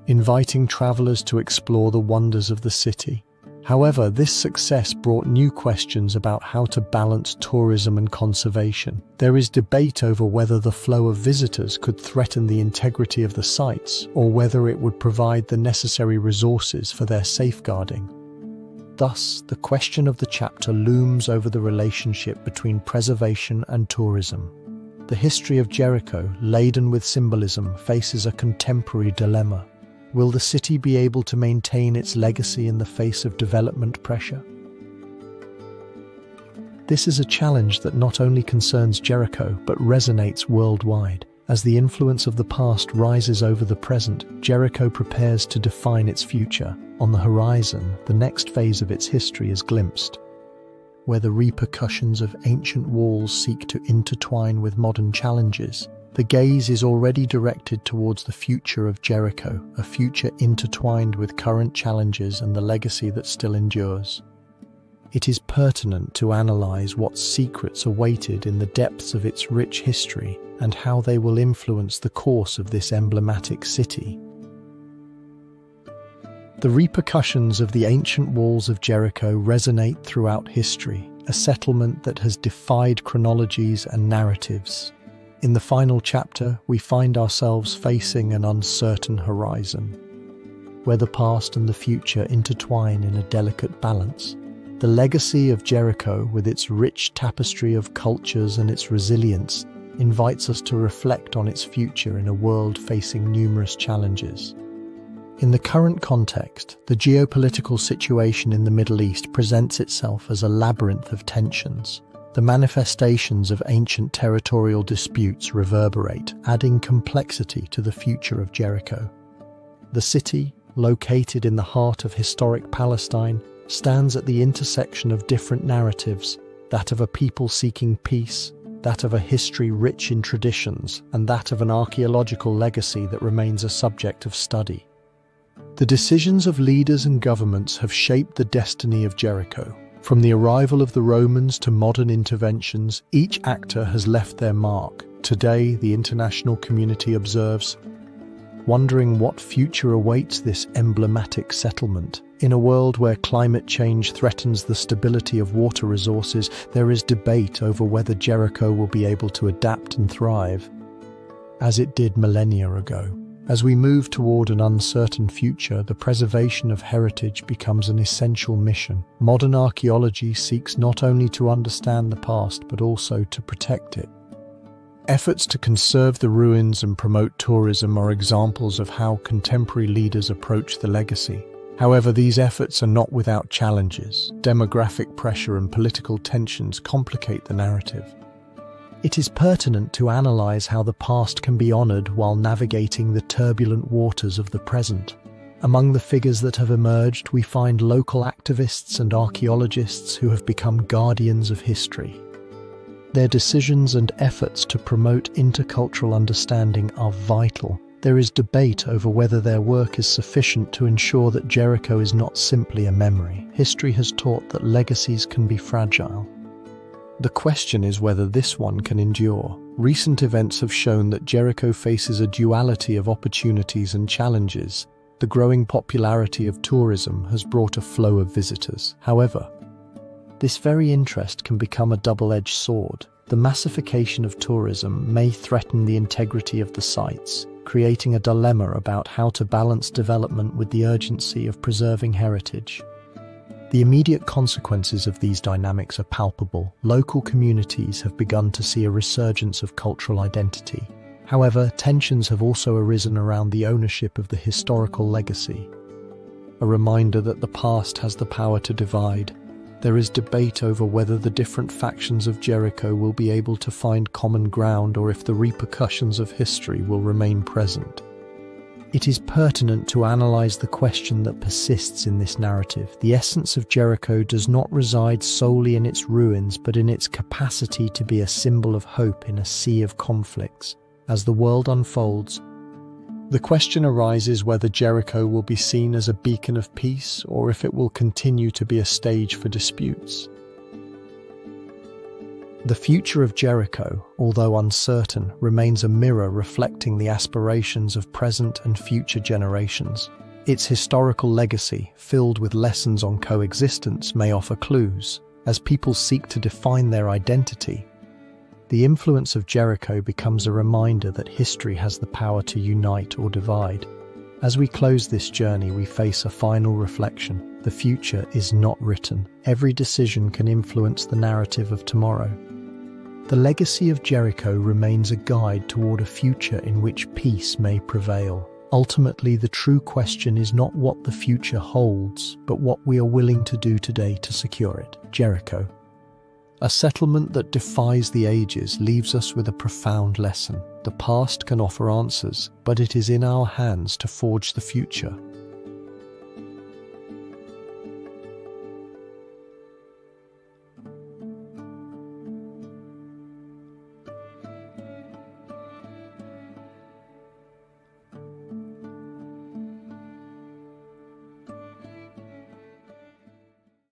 Speaker 1: inviting travelers to explore the wonders of the city. However, this success brought new questions about how to balance tourism and conservation. There is debate over whether the flow of visitors could threaten the integrity of the sites or whether it would provide the necessary resources for their safeguarding. Thus, the question of the chapter looms over the relationship between preservation and tourism. The history of Jericho, laden with symbolism, faces a contemporary dilemma. Will the city be able to maintain its legacy in the face of development pressure? This is a challenge that not only concerns Jericho, but resonates worldwide. As the influence of the past rises over the present, Jericho prepares to define its future. On the horizon, the next phase of its history is glimpsed, where the repercussions of ancient walls seek to intertwine with modern challenges. The gaze is already directed towards the future of Jericho, a future intertwined with current challenges and the legacy that still endures. It is pertinent to analyze what secrets awaited in the depths of its rich history and how they will influence the course of this emblematic city. The repercussions of the ancient walls of Jericho resonate throughout history, a settlement that has defied chronologies and narratives. In the final chapter, we find ourselves facing an uncertain horizon, where the past and the future intertwine in a delicate balance. The legacy of Jericho, with its rich tapestry of cultures and its resilience, invites us to reflect on its future in a world facing numerous challenges. In the current context, the geopolitical situation in the Middle East presents itself as a labyrinth of tensions. The manifestations of ancient territorial disputes reverberate, adding complexity to the future of Jericho. The city, located in the heart of historic Palestine, stands at the intersection of different narratives, that of a people seeking peace, that of a history rich in traditions, and that of an archaeological legacy that remains a subject of study. The decisions of leaders and governments have shaped the destiny of Jericho. From the arrival of the Romans to modern interventions, each actor has left their mark. Today, the international community observes, wondering what future awaits this emblematic settlement. In a world where climate change threatens the stability of water resources, there is debate over whether Jericho will be able to adapt and thrive, as it did millennia ago. As we move toward an uncertain future, the preservation of heritage becomes an essential mission. Modern archaeology seeks not only to understand the past, but also to protect it. Efforts to conserve the ruins and promote tourism are examples of how contemporary leaders approach the legacy. However, these efforts are not without challenges. Demographic pressure and political tensions complicate the narrative. It is pertinent to analyze how the past can be honored while navigating the turbulent waters of the present. Among the figures that have emerged, we find local activists and archaeologists who have become guardians of history. Their decisions and efforts to promote intercultural understanding are vital. There is debate over whether their work is sufficient to ensure that Jericho is not simply a memory. History has taught that legacies can be fragile. The question is whether this one can endure. Recent events have shown that Jericho faces a duality of opportunities and challenges. The growing popularity of tourism has brought a flow of visitors. However, this very interest can become a double-edged sword. The massification of tourism may threaten the integrity of the sites, creating a dilemma about how to balance development with the urgency of preserving heritage. The immediate consequences of these dynamics are palpable. Local communities have begun to see a resurgence of cultural identity. However, tensions have also arisen around the ownership of the historical legacy. A reminder that the past has the power to divide. There is debate over whether the different factions of Jericho will be able to find common ground or if the repercussions of history will remain present. It is pertinent to analyze the question that persists in this narrative. The essence of Jericho does not reside solely in its ruins, but in its capacity to be a symbol of hope in a sea of conflicts. As the world unfolds, the question arises whether Jericho will be seen as a beacon of peace or if it will continue to be a stage for disputes. The future of Jericho, although uncertain, remains a mirror reflecting the aspirations of present and future generations. Its historical legacy, filled with lessons on coexistence, may offer clues. As people seek to define their identity, the influence of Jericho becomes a reminder that history has the power to unite or divide. As we close this journey, we face a final reflection. The future is not written. Every decision can influence the narrative of tomorrow. The legacy of Jericho remains a guide toward a future in which peace may prevail. Ultimately, the true question is not what the future holds, but what we are willing to do today to secure it. Jericho, a settlement that defies the ages, leaves us with a profound lesson. The past can offer answers, but it is in our hands to forge the future.